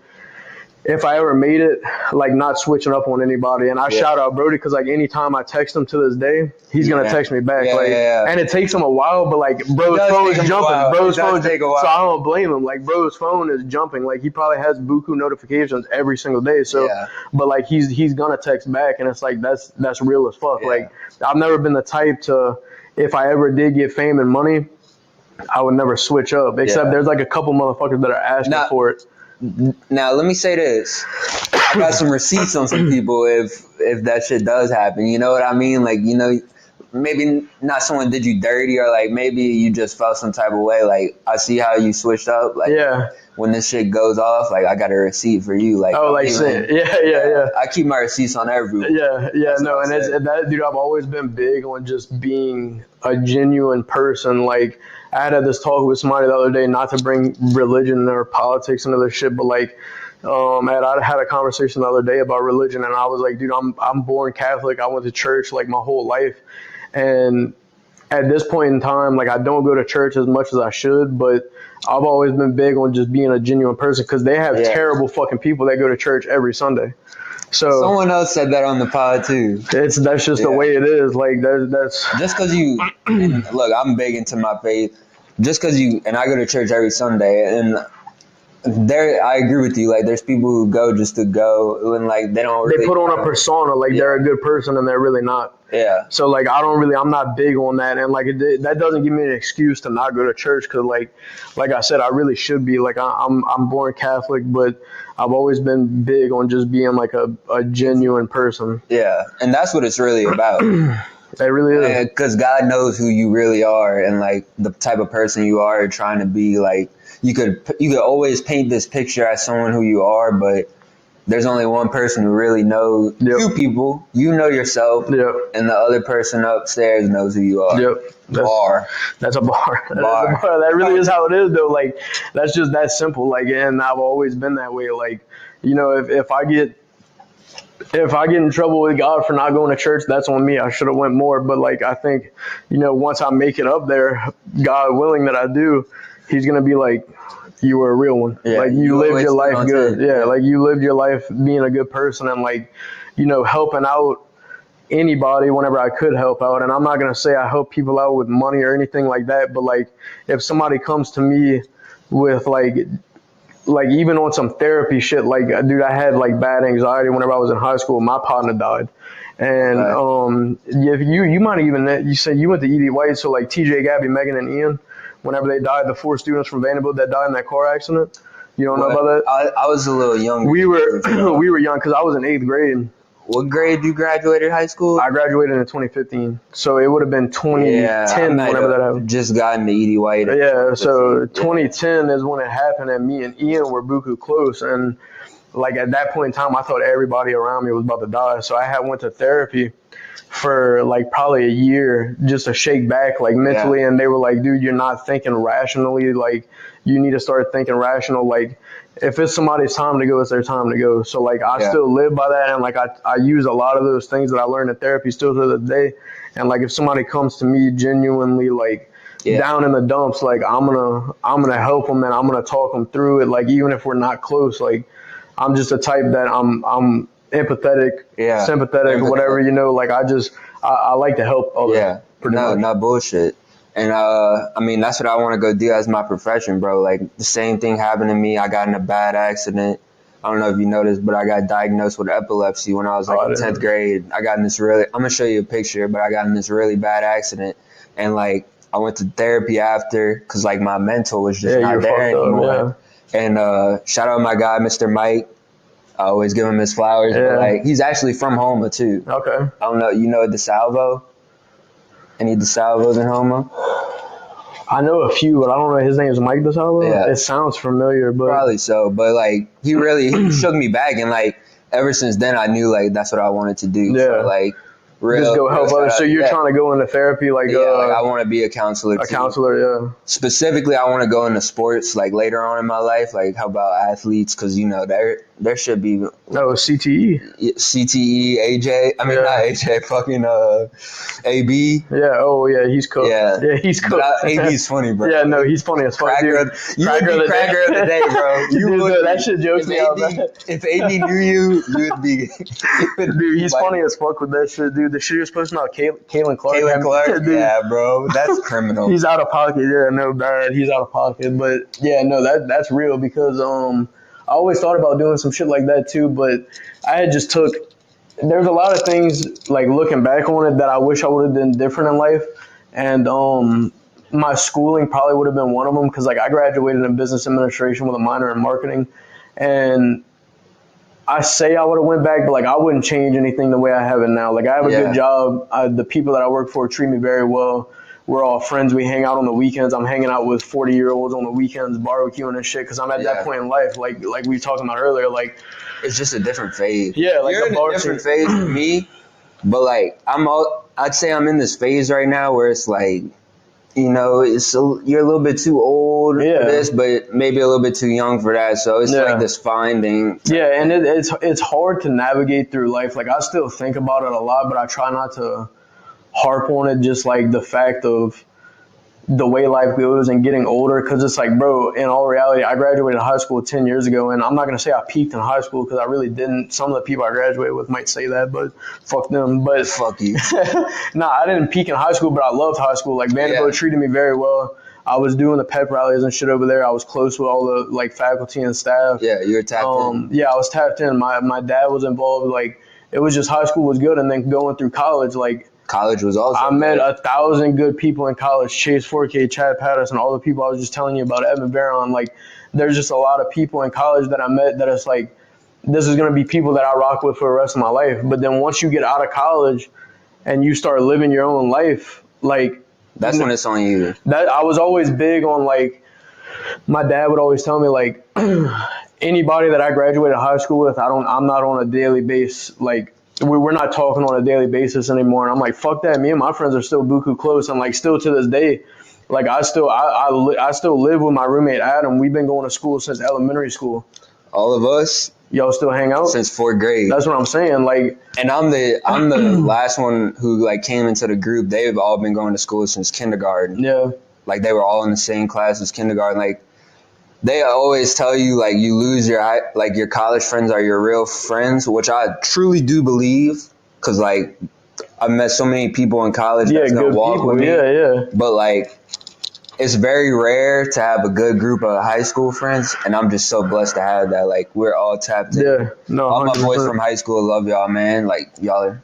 if I ever made it, like not switching up on anybody. And I shout out Brody, because like anytime I text him to this day, he's gonna text me back. And it takes him a while, but like bro's phone is jumping. Bro's phone take a while. So I don't blame him. Like bro's phone is jumping. Like he probably has buku notifications every single day. So but like he's gonna text back, and it's like that's real as fuck. Like I've never been the type to, if I ever did get fame and money, I would never switch up. Except there's like a couple motherfuckers that are asking for it. Now let me say this: I got some receipts on some people if that shit does happen. You know what I mean? Like, you know, maybe not someone did you dirty, or like maybe you just felt some type of way. Like I see how you switched up. Like when this shit goes off, like I got a receipt for you. Like I keep my receipts on everyone. No, and it's, that dude, I've always been big on just being a genuine person. Like I had this talk with somebody the other day, not to bring religion or politics and other shit, but like I had a conversation the other day about religion, and I was like, dude, I'm born Catholic. I went to church like my whole life, and at this point in time, like I don't go to church as much as I should, but I've always been big on just being a genuine person, because they have terrible fucking people that go to church every Sunday. So someone else said that on the pod too. That's just the way it is. Like that's just because you look. I'm big into my faith. Just because and I go to church every Sunday, and I agree with you. Like, there's people who go just to go, and like they don't really. They put on a persona, like they're a good person, and they're really not. Yeah. So like I'm not big on that, and like that doesn't give me an excuse to not go to church, because like I said, I really should be. Like I'm born Catholic, but I've always been big on just being like a genuine person. Yeah, and that's what it's really about. It really is. Because God knows who you really are, and like the type of person you are trying to be. Like you could always paint this picture as someone who you are, but there's only one person who really knows. Two people. You know yourself, and the other person upstairs knows who you are. Yep. That's a bar. Bar. That really is how it is, though. Like, that's just that simple. Like, and I've always been that way. Like, you know, if I get in trouble with God for not going to church, that's on me. I should have went more. But like, I think, you know, once I make it up there, God willing that I do, He's gonna be like, you were a real one. Yeah, like you lived your life good. Yeah, like you lived your life being a good person, and like, you know, helping out anybody whenever I could help out. And I'm not gonna say I help people out with money or anything like that, but like if somebody comes to me with like even on some therapy shit, like dude, I had like bad anxiety whenever I was in high school. My partner died. And you might even, you said you went to E.D. White, so like TJ, Gabby, Megan, and Ian, whenever they died, the 4 students from Vanderbilt that died in that car accident. You don't know about that? I was a little young. We were young because I was in 8th grade. What grade you graduated high school? I graduated in 2015, so it would have been 2010 whenever that happened. Just got into E.D. White. Yeah, so 2010 is when it happened, and me and Ian were buku close, and like at that point in time, I thought everybody around me was about to die. So I went to therapy for like probably a year just to shake back like mentally. And they were like, dude, you're not thinking rationally. Like you need to start thinking rational. Like if it's somebody's time to go, it's their time to go. So like I still live by that. And like I use a lot of those things that I learned in therapy still to this day. And like if somebody comes to me genuinely like down in the dumps, like I'm gonna help them, and I'm gonna talk them through it. Like even if we're not close, like I'm just a type that I'm empathetic, sympathetic, whatever, you know, like I like to help others. Yeah. Not bullshit. And I mean, that's what I want to go do as my profession, bro. Like the same thing happened to me. I got in a bad accident. I don't know if you noticed, but I got diagnosed with epilepsy when I was like in 10th grade. I got in this I'm going to show you a picture, but I got in this really bad accident. And like, I went to therapy after because like my mental was just not there anymore. And shout out my guy, Mr. Mike. I always give him his flowers. But like he's actually from Houma too. Okay. I don't know. You know DeSalvo? Any DeSalvos in Houma? I know a few, but I don't know. His name is Mike DeSalvo? Yeah. It sounds familiar, but probably so. But like he shook me back, and like ever since then I knew like that's what I wanted to do. Yeah. So, like just go help others. So you're trying to go into therapy, like like I want to be a counselor. A counselor, yeah. Specifically, I want to go into sports, like later on in my life, like help out athletes, because you know there should be CTE, AJ. I mean not AJ, fucking AB. Yeah. Oh yeah, he's cool. Yeah, he's cool. AB's funny, bro. Yeah, no, he's funny as fuck. You would be cracker of the day, bro. That shit jokes me out. If AB knew you would be. Dude, he's funny as fuck with that shit, dude. The shit you're supposed to know, Kalen Clark. Kalen Clark, yeah, bro, that's criminal. He's out of pocket, no bad. He's out of pocket, but yeah, no, that's real because I always thought about doing some shit like that too, but I had just there's a lot of things like looking back on it that I wish I would have done different in life, and my schooling probably would have been one of them because like I graduated in business administration with a minor in marketing, and I say I would have went back, but like I wouldn't change anything the way I have it now. Like I have a good job. The people that I work for treat me very well. We're all friends. We hang out on the weekends. I'm hanging out with 40-year-olds on the weekends, barbecuing and shit. Because I'm at that point in life, like we were talking about earlier. Like it's just a different phase. Yeah, like you're in a different phase than me. But like I'd say I'm in this phase right now where it's like, you know, you're a little bit too old for this, but maybe a little bit too young for that. So it's like this finding. Yeah, and it's hard to navigate through life. Like I still think about it a lot, but I try not to harp on it. Just like the fact of the way life goes and getting older, because it's like, bro, in all reality, I graduated high school 10 years ago, and I'm not going to say I peaked in high school because I really didn't. Some of the people I graduated with might say that, but fuck them. But fuck you. Nah, I didn't peak in high school, but I loved high school. Like Vanderbilt treated me very well. I was doing the pep rallies and shit over there. I was close with all the like faculty and staff. Yeah, you were tapped in. Yeah, I was tapped in. My dad was involved. Like it was just high school was good, and then going through college, like College was also I met good. 1,000 good people in college. Chase 4K, Chad Patterson, all the people I was just telling you about, Evan Barron. Like there's just a lot of people in college that I met that it's like this is gonna be people that I rock with for the rest of my life. But then once you get out of college and you start living your own life, like That's when it's on you. that I was always big on like my dad would always tell me like anybody that I graduated high school with, I'm not on a daily basis. Like we're not talking on a daily basis anymore. And I'm like, fuck that. Me and my friends are still buku close. And like still to this day, like I still live with my roommate Adam. We've been going to school since elementary school. All of us Y'all still hang out since 4th grade. That's what I'm saying. Like, and I'm the last one who like came into the group. They've all been going to school since kindergarten. yeah, Like they were all in the same class as kindergarten. Like they always tell you like you lose your college friends are your real friends, which I truly do believe. Cause like I've met so many people in college yeah, that's gonna good walk people. with me. Yeah. But like it's very rare to have a good group of high school friends, and I'm just so blessed to have that. Like we're all tapped in. Yeah, no, all my 100%. boys from high school love y'all, man. Like y'all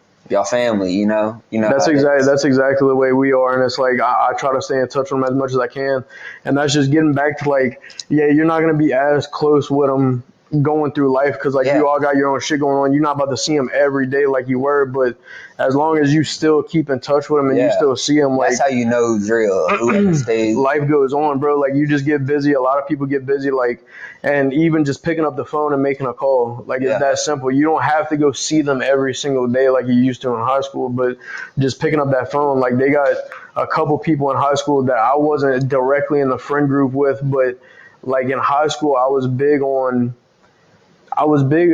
family, you know. That's exactly the way we are, and it's like I try to stay in touch with them as much as I can, and that's just getting back to like, yeah, you're not gonna be as close with them going through life because like you all got your own shit going on. You're not about to see them every day like you were, but as long as you still keep in touch with them and you still see them, like that's how you know who's real. Whoever stays. Life goes on, bro. Like you just get busy. A lot of people get busy, like, and even just picking up the phone and making a call, like it's that simple. You don't have to go see them every single day like you used to in high school, but just picking up that phone. Like they got a couple people in high school that I wasn't directly in the friend group with, but like in high school I was big.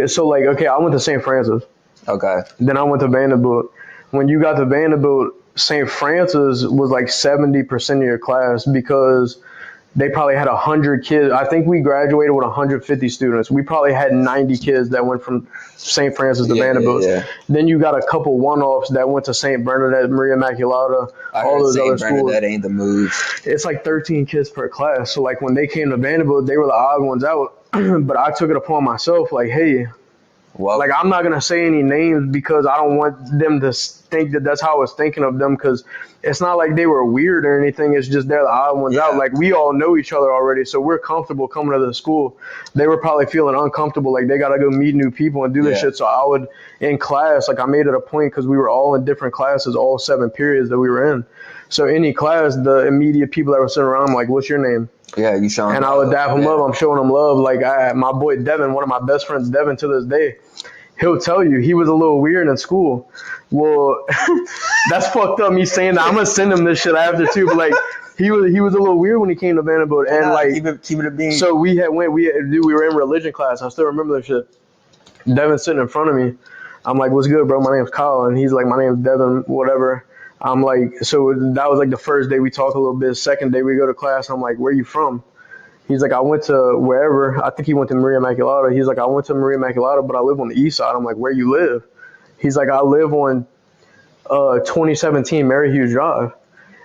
So like, okay, I went to St. Francis. Okay. Then I went to Vanderbilt. When you got to Vanderbilt, St. Francis was like 70% of your class because they probably had 100 kids. I think we graduated with 150 students. We probably had 90 kids that went from St. Francis to Vanderbilt. Yeah. Then you got a couple one-offs that went to St. Bernadette, Maria Immaculata, all those other schools. St. Bernadette ain't the move. It's like 13 kids per class. So like when they came to Vanderbilt, they were the odd ones out. But I took it upon myself, like, hey, like I'm not gonna say any names because I don't want them to think that that's how I was thinking of them. Because it's not like they were weird or anything. It's just they're the odd ones out. Like we all know each other already, so we're comfortable coming to the school. They were probably feeling uncomfortable, like they gotta go meet new people and do this shit. So I would in class, like I made it a point because we were all in different classes, all 7 periods that we were in. So any class, the immediate people that were sitting around, I'm like, "What's your name?" Yeah, you showing. And I would dap him up. I'm showing him love. Like my boy Devin, one of my best friends, Devin, to this day, he'll tell you he was a little weird in school. Well, that's fucked up. Me saying that. I'm gonna send him this shit after too. But like he was a little weird when he came to Vanderbilt. And like keep it a bean. So we were in religion class. I still remember that shit. Devin's sitting in front of me. I'm like, "What's good, bro? My name's Kyle." And he's like, "My name's Devin, whatever." I'm like, so that was like the first day we talked a little bit. Second day we go to class. I'm like, "Where you from?" He's like, "I went to wherever." I think he went to Maria Immaculata. He's like, "I went to Maria Immaculata, but I live on the east side." I'm like, "Where you live?" He's like, "I live on 2017 Mary Hughes Drive."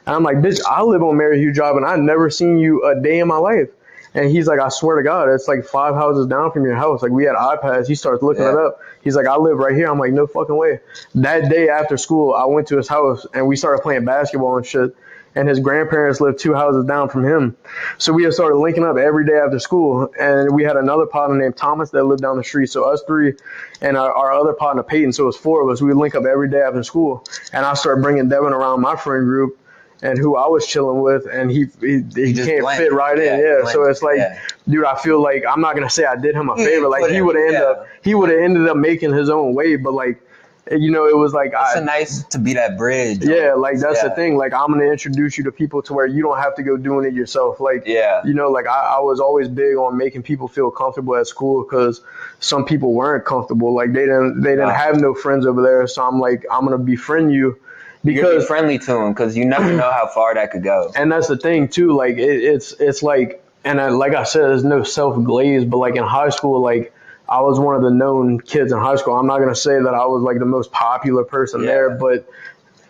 And I'm like, "Bitch, I live on Mary Hughes Drive and I've never seen you a day in my life." And he's like, "I swear to God, it's like 5 houses down from your house." Like we had iPads. He starts looking it up. He's like, "I live right here." I'm like, "No fucking way." That day after school, I went to his house and we started playing basketball and shit. And his grandparents lived 2 houses down from him. So we had started linking up every day after school. And we had another partner named Thomas that lived down the street. So us 3 and our other partner, Peyton. So it was 4 of us. We would link up every day after school. And I started bringing Devin around my friend group and who I was chilling with. And he can't fit right in. Yeah. So it's like, dude, I feel like I'm not going to say I did him a favor. Like he would have ended up making his own way. But like, you know, it was like it's nice to be that bridge. Yeah, like that's the thing. Like I'm gonna introduce you to people to where you don't have to go doing it yourself. Like, you know, like I was always big on making people feel comfortable at school because some people weren't comfortable. Like they didn't have no friends over there. So I'm like, I'm gonna befriend you because be friendly to them because you never know how far that could go. And that's the thing too. Like it's like, and like I said, there's no self-glaze, but like in high school, like I was one of the known kids in high school. I'm not going to say that I was like the most popular person there, but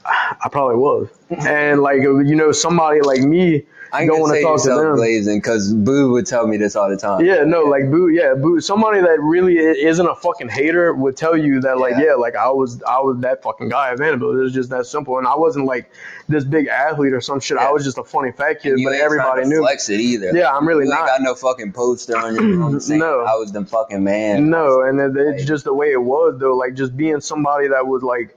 I probably was. And like, you know, somebody like me I ain't don't gonna want to say talk to yourself them. blazing, because Boo would tell me this all the time. Yeah, no, like Boo. Somebody that really isn't a fucking hater would tell you that, like, Yeah. like I was that fucking guy at Vanderbilt. It was just that simple, and I wasn't like this big athlete or some shit. I Yeah. was just a funny fat kid, And you but ain't trying everybody to knew. flex it either. Yeah, Like, I'm really you ain't not. got no fucking poster on your room saying No. I was the fucking man. No, and it's just the way it was though. Like just being somebody that was like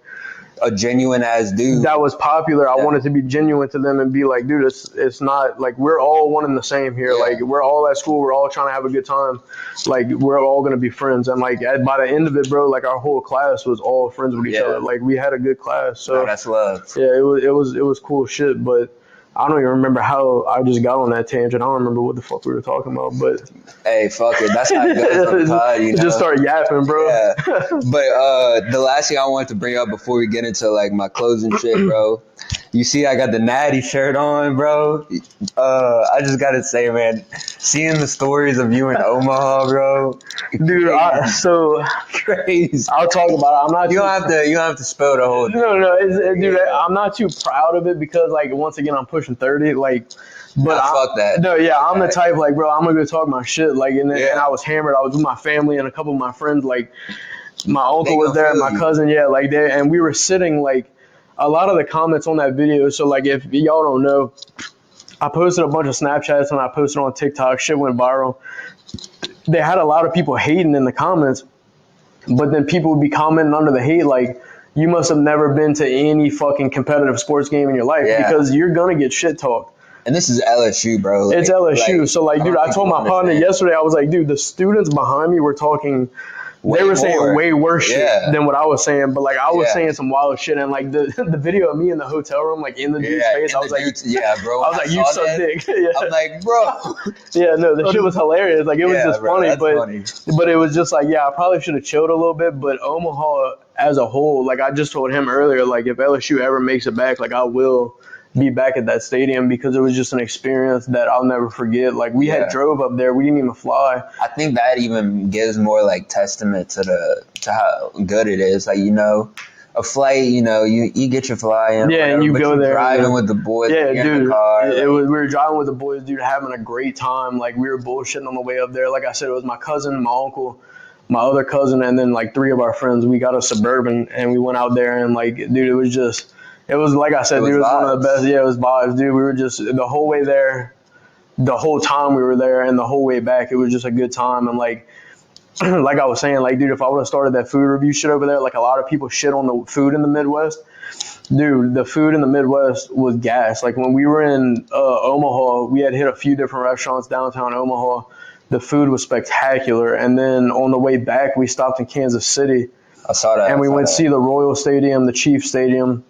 A genuine ass dude. that was popular. I Yeah. wanted to be genuine to them and be like, dude, it's not like we're all one and the same here. Yeah. Like we're all at school, we're all trying to have a good time. Like we're all gonna be friends. And like by the end of it, bro, like our whole class was all friends with each Yeah. other. Like we had a good class. So Nah, that's love. yeah, it was cool shit. But I don't even remember how I just got on that tangent. I don't remember what the fuck we were talking about. But Hey, fuck it. That's how it goes on the pod, you know? just start yapping, bro. Yeah. But the last thing I wanted to bring up before we get into like my closing shit, bro. You see, I got the Natty shirt on, bro. I just gotta say, man, seeing the stories of you in Omaha, bro, Dude, so crazy. I'll talk about it. I'm not. You don't have to spell the whole thing. No, dude, I'm not too proud of it because, like, once again, I'm pushing 30. Like, but Fuck that. No, yeah, I'm the Right. type like, bro, I'm gonna go talk my shit. Like, and Yeah. I was hammered. I was with my family and a couple of my friends. Like, my They uncle was gonna there, feel my you. cousin, yeah, like they, and we were sitting like a lot of the comments on that video. So like, if y'all don't know, I posted a bunch of Snapchats and I posted on TikTok. Shit went viral. They had a lot of people hating in the comments, but then people would be commenting under the hate like, you must have never been to any fucking competitive sports game in your life Yeah. because you're gonna get shit talked. And this is LSU, bro. Like, It's LSU. So like, dude, don't I think told you my partner understand. yesterday, I was like, dude, the students behind me were talking. They were saying more. way worse shit Yeah. than what I was saying, but like I was Yeah. saying some wild shit, and like the video of me in the hotel room, like in the dude's face, in I was the like, dudes- yeah, bro. I was like, you saw suck that, dick. Yeah. I'm like, bro. Yeah, no, the shit was hilarious. Like it was Yeah, just bro, funny, that's but funny. but it was just like, yeah, I probably should have chilled a little bit. But Omaha as a whole, like I just told him earlier, like if LSU ever makes it back, like I will be back at that stadium because it was just an experience that I'll never forget. Like we Yeah. had drove up there, we didn't even fly. I think that even gives more like testament to how good it is. Like, you know, a flight, you know, you get your fly in, Yeah, whatever, and you but go you're there, driving yeah. with the boys, Yeah, like, you're in dude, the car. it like, was. We were driving with the boys, dude, having a great time. Like we were bullshitting on the way up there. Like I said, it was my cousin, my uncle, my other cousin, and then like three of our friends. We got a Suburban and we went out there and like, dude, it was just. It was like I said, It was dude. It was one of the vibes. best. Yeah, it was vibes, dude. We were just the whole way there, the whole time we were there, and the whole way back. It was just a good time. And like, like I was saying, like, dude, if I would have started that food review shit over there, like a lot of people shit on the food in the Midwest. Dude, the food in the Midwest was gas. Like when we were in Omaha, we had hit a few different restaurants downtown Omaha. The food was spectacular. And then on the way back, we stopped in Kansas City. I saw that. And we went to see the Royal Stadium, the Chiefs Stadium,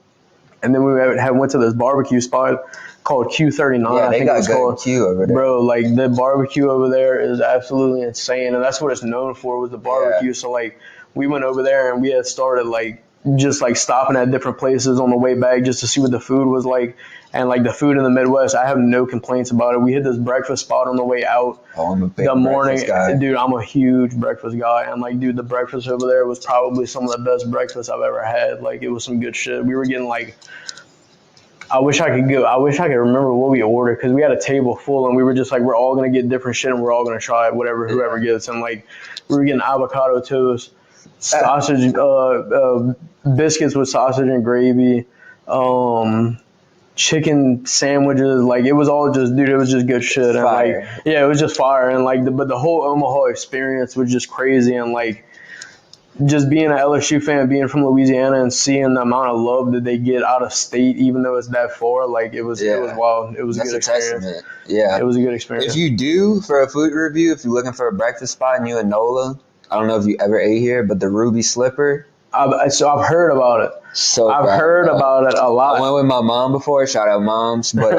and then we went to this barbecue spot called Q39. Yeah, I they think got it was good called. Q over there. Bro, like the barbecue over there is absolutely insane, and that's what it's known for was the barbecue. Yeah. So like we went over there and we had started like just like stopping at different places on the way back just to see what the food was like. And like the food in the Midwest, I have no complaints about it. We hit this breakfast spot on the way out. Oh, I'm a big The morning, breakfast guy. dude, I'm a huge breakfast guy, and like, dude, the breakfast over there was probably some of the best breakfast I've ever had. Like, it was some good shit. We were getting like, I wish I could remember what we ordered because we had a table full, and we were just like, we're all gonna get different shit, and we're all gonna try whatever whoever gets. And like, we were getting avocado toast, sausage, biscuits with sausage and gravy, chicken sandwiches. Like it was all just, dude, it was just good shit. And Fire. like, yeah, it was just fire. And like, but the whole Omaha experience was just crazy. And like, just being an LSU fan, being from Louisiana, and seeing the amount of love that they get out of state, even though it's that far, like it was wild. It was That's a good a experience. testament. Yeah. It was a good experience. If you do for a food review, if you're looking for a breakfast spot in you and Nola, I don't know if you ever ate here, but the Ruby Slipper. So I've heard about it. So I've fire, heard bro. about it a I lot. went with my mom before. Shout out moms, but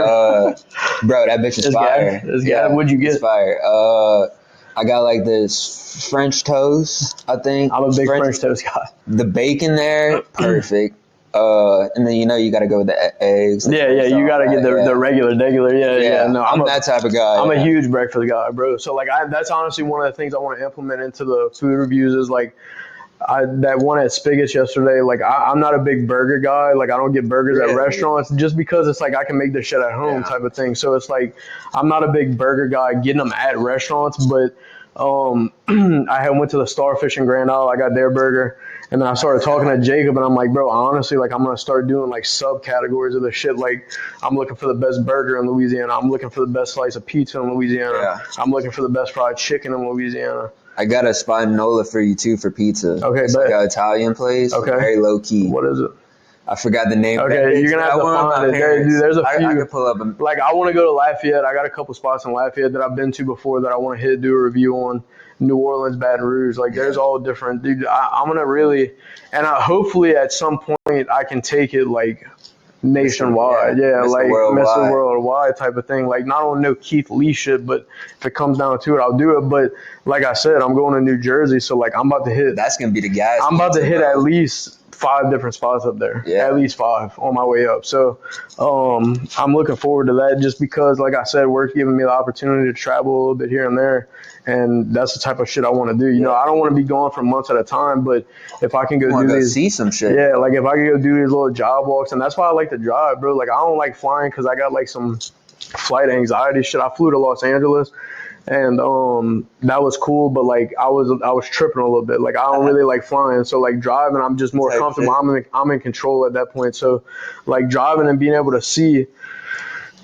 bro, that bitch is It's fire. gas. It's gas. What'd you get? It's fire. I got like this French toast. I think I'm a big French toast guy. The bacon there, perfect. And then you got to go with the eggs. Yeah, you gotta get the regular. Yeah. No, I'm that type of guy. I'm a huge breakfast guy, bro. So like, that's honestly one of the things I want to implement into the food reviews is like, that one at Spigot's yesterday, like I'm not a big burger guy. Like I don't get burgers at restaurants just because it's like I can make this shit at home type of thing. So it's like I'm not a big burger guy getting them at restaurants, but I had went to the Starfish in Grand Isle. I got their burger, and then I started talking to Jacob, and I'm like, bro, honestly, like I'm gonna start doing like subcategories of the shit. Like I'm looking for the best burger in Louisiana. I'm looking for the best slice of pizza in Louisiana. Yeah. I'm looking for the best fried chicken in Louisiana. I got a spot in NOLA for you too for pizza. Okay, it's like an Italian place. Okay. Very low key. What is it? I forgot the name. Okay, you're gonna have to find it. There's a few. I could pull up. Like I want to go to Lafayette. I got a couple spots in Lafayette that I've been to before that I want to hit, do a review on. New Orleans, Baton Rouge. Like there's all different. Dude, I'm gonna really, and hopefully at some point I can take it like nationwide. Yeah, like Mr. Worldwide type of thing. Like not only know Keith Lee shit, but if it comes down to it, I'll do it. But like I said, I'm going to New Jersey, so like I'm about to hit. That's gonna be the gas. I'm about to hit at least 5 different spots up there. Yeah. At least 5 on my way up. So I'm looking forward to that just because, like I said, work's giving me the opportunity to travel a little bit here and there. And that's the type of shit I want to do. You know, I don't want to be gone for months at a time, but if I can see some shit. Yeah, like if I can go do these little job walks, and that's why I like to drive, bro. Like I don't like flying because I got like some flight anxiety shit. I flew to Los Angeles. And that was cool, but like I was tripping a little bit. Like I don't really like flying, so like driving, I'm just more comfortable. I'm in control at that point. So like driving and being able to see,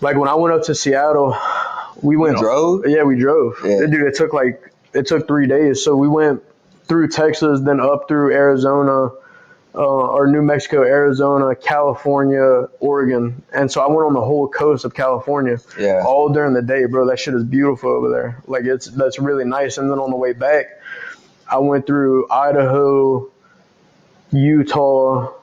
like when I went up to Seattle, we drove. Yeah, we drove. Yeah. Dude, it took 3 days. So we went through Texas, then up through Arizona, or New Mexico, Arizona, California, Oregon. And so I went on the whole coast of California all during the day, bro. That shit is beautiful over there. Like that's really nice. And then on the way back, I went through Idaho, Utah.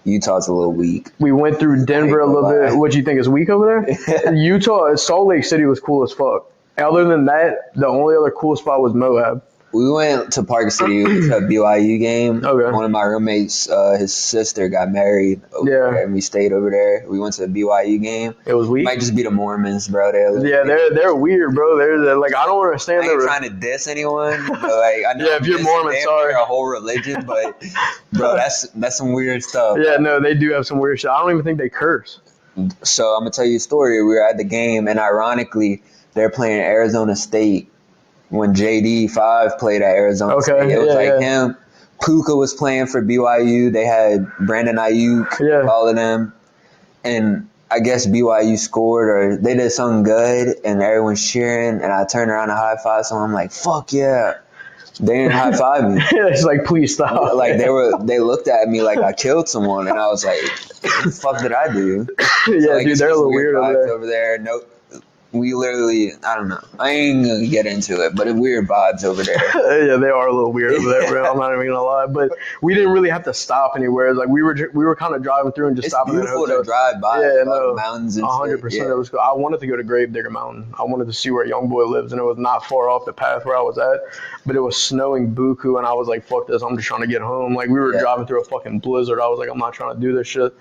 Utah's a little weak. We went through Denver a little bit. What do you think is weak over there? Utah, Salt Lake City was cool as fuck. Other than that, the only other cool spot was Moab. We went to Park City to a BYU game. Okay. One of my roommates, his sister got married over there, and we stayed over there. We went to a BYU game. It was weird. Might just be the Mormons, bro. They're weird, bro. They're like, I don't understand. I ain't trying to diss anyone. But like, I know if you're Mormon, sorry. They're a whole religion, but bro, that's some weird stuff. Yeah, no, they do have some weird shit. I don't even think they curse. So I'm gonna tell you a story. We were at the game, and ironically, they're playing Arizona State. When JD5 played at Arizona State, it was him. Puka was playing for BYU. They had Brandon Ayuk, all of them. And I guess BYU scored or they did something good and everyone's cheering. And I turned around to high five someone. I'm like, fuck yeah. They didn't high five me. It's like, please stop. Like they looked at me like I killed someone. And I was like, what the fuck did I do? Yeah, like, dude, they're a little weird over there. No. We literally, I don't know. I ain't gonna get into it, but weird vibes over there. Yeah, they are a little weird over there, bro. I'm not even gonna lie. But we didn't really have to stop anywhere. Like we were kind of driving through and just stopping at hotels. It's beautiful to drive by. Yeah, no, mountains and 100%. It was cool. I wanted to go to Gravedigger Mountain. I wanted to see where Youngboy lives, and it was not far off the path where I was at. But it was snowing buku, and I was like, "Fuck this! I'm just trying to get home." Like we were driving through a fucking blizzard. I was like, "I'm not trying to do this shit."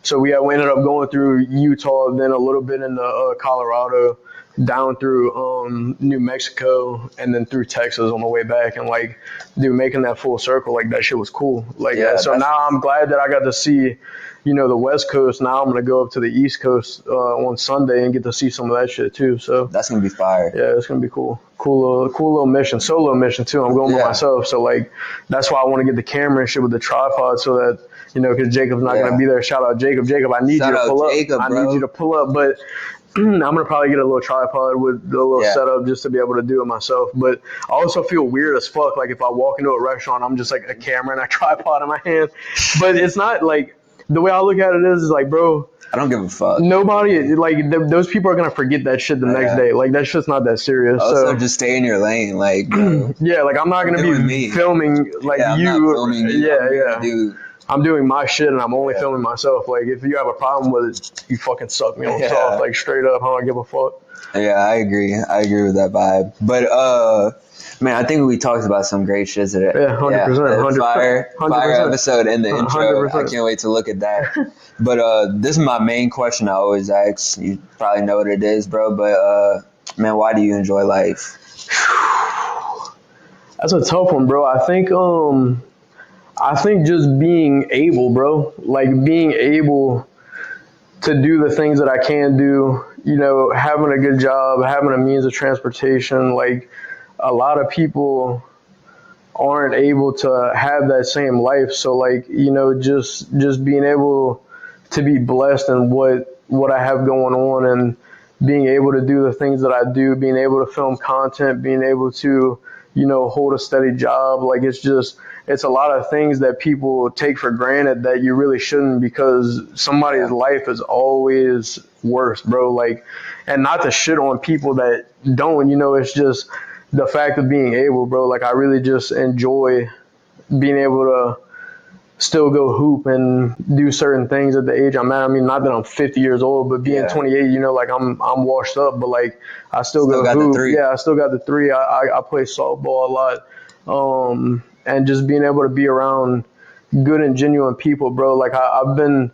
So we ended up going through Utah, then a little bit into Colorado. Down through New Mexico and then through Texas on the way back, and like, dude, making that full circle, like that shit was cool. Like, so now I'm glad that I got to see, you know, the West Coast. Now I'm gonna go up to the East Coast on Sunday and get to see some of that shit too. So that's gonna be fire. Yeah, it's gonna be cool. Cool little mission, solo mission too. I'm going by myself, so like that's why I want to get the camera and shit with the tripod so that. You know, because Jacob's not gonna be there. Shout out Jacob. Jacob, I need you to pull up. I need you to pull up, but I'm gonna probably get a little tripod with a little setup just to be able to do it myself. But I also feel weird as fuck. Like if I walk into a restaurant, I'm just like a camera and a tripod in my hand. But it's not like the way I look at it is like, bro. I don't give a fuck. Nobody, like, those people are going to forget that shit the next day. Like, that shit's not that serious. Also, just stay in your lane. Like, bro, yeah, like, I'm not going to be filming, like, you. I'm not filming you. Dude. I'm doing my shit and I'm only filming myself. Like, if you have a problem with it, you fucking suck me on soft. Like, straight up, I don't give a fuck. Yeah, I agree. I agree with that vibe. But, man, I think we talked about some great shit today. Yeah, 100%. Fire episode in the intro. 100%. I can't wait to look at that. But this is my main question I always ask. You probably know what it is, bro. But, man, why do you enjoy life? That's a tough one, bro. I think, I think just being able, bro. Like being able to do the things that I can do, you know, having a good job, having a means of transportation. Like a lot of people aren't able to have that same life. So like, you know, just being able to be blessed in what I have going on, and being able to do the things that I do, being able to film content, being able to, you know, hold a steady job. Like it's a lot of things that people take for granted that you really shouldn't, because somebody's life is always worse, bro. Like, and not to shit on people that don't, you know, it's just the fact of being able, bro. Like I really just enjoy being able to still go hoop and do certain things at the age I'm at. I mean, not that I'm 50 years old, but being 28, you know, like I'm washed up, but like I still go got hoop. the three. Yeah, I still got the three. I play softball a lot, and just being able to be around good and genuine people, bro. Like I've been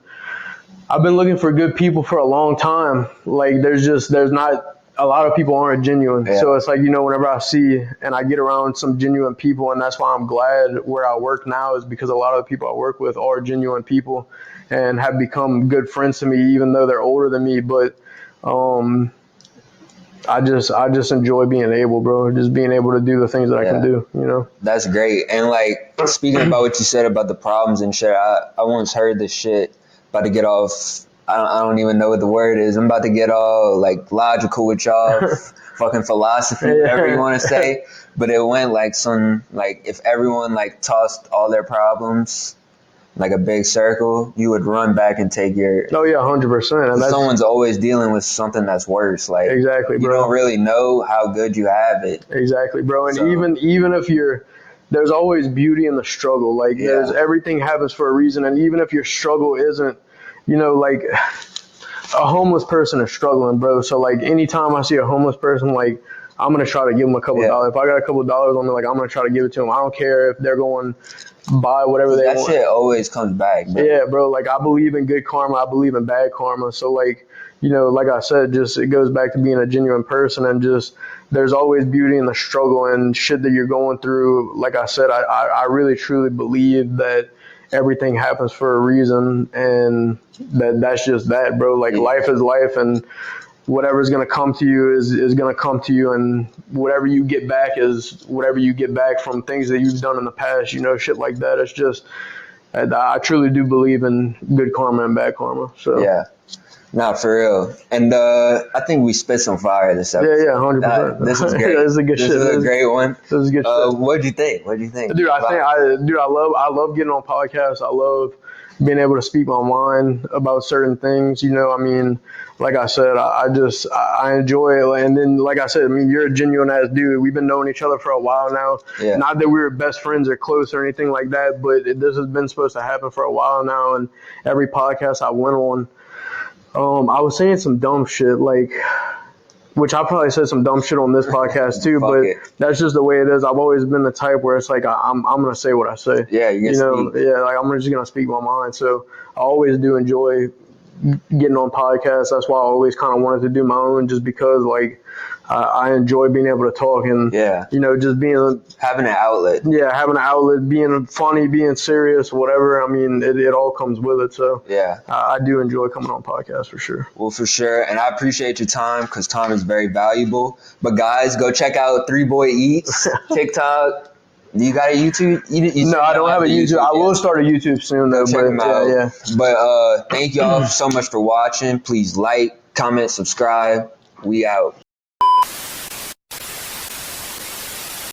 looking for good people for a long time. Like there's not a lot of people aren't genuine. Yeah. So it's like, you know, whenever I see and I get around some genuine people, and that's why I'm glad where I work now, is because a lot of the people I work with are genuine people and have become good friends to me, even though they're older than me. But I just enjoy being able, bro. Just being able to do the things that I can do, you know. That's great. And like speaking about what you said about the problems and shit, I once heard this shit, about to get off. I don't even know what the word is. I'm about to get all like logical with y'all, fucking philosophy, whatever you want to say. But it went like if everyone like tossed all their problems like a big circle, you would run back and take your. Oh yeah, 100%. And someone's always dealing with something that's worse. Like exactly, bro. You don't really know how good you have it. Exactly, bro. And even if there's always beauty in the struggle. Like there's everything happens for a reason. And even if your struggle isn't, you know, like a homeless person is struggling, bro. So like anytime I see a homeless person, like I'm gonna try to give them a couple dollars. If I got a couple dollars on me, like I'm gonna try to give it to them. I don't care if they're going buy whatever they want. That shit always comes back, bro. Yeah, bro. Like I believe in good karma. I believe in bad karma. So like, you know, like I said, just it goes back to being a genuine person, and just there's always beauty in the struggle and shit that you're going through. Like I said, I really truly believe that everything happens for a reason, and that's just that, bro. Like life is life, and whatever's gonna come to you is gonna come to you, and whatever you get back is whatever you get back from things that you've done in the past, you know, shit like that. It's just I truly do believe in good karma and bad karma. So yeah. Nah, for real. And I think we spit some fire this episode. Yeah, 100%. This is great. This is a good shit. This is a great one. This is good shit. What'd you think? Dude, I love getting on podcasts. I love being able to speak my mind about certain things. You know, I mean, like I said, I enjoy it. And then, like I said, I mean, you're a genuine ass dude. We've been knowing each other for a while now. Yeah. Not that we were best friends or close or anything like that, but this has been supposed to happen for a while now. And every podcast I went on, I was saying some dumb shit, like, which I probably said some dumb shit on this podcast too, but that's just the way it is. I've always been the type where it's like I'm gonna say what I say. Yeah, you know, yeah, like I'm just gonna speak my mind. So I always do enjoy getting on podcasts. That's why I always kind of wanted to do my own, just because like I enjoy being able to talk and you know, just having an outlet. Yeah, having an outlet, being funny, being serious, whatever. I mean, it all comes with it. So yeah, I do enjoy coming on podcasts for sure. Well, for sure, and I appreciate your time because time is very valuable. But guys, go check out 3BoyEats TikTok. Do you got a YouTube? No, I don't have a YouTube. I will start a YouTube soon though. Check them out. Yeah. But thank y'all so much for watching. Please like, comment, subscribe. We out.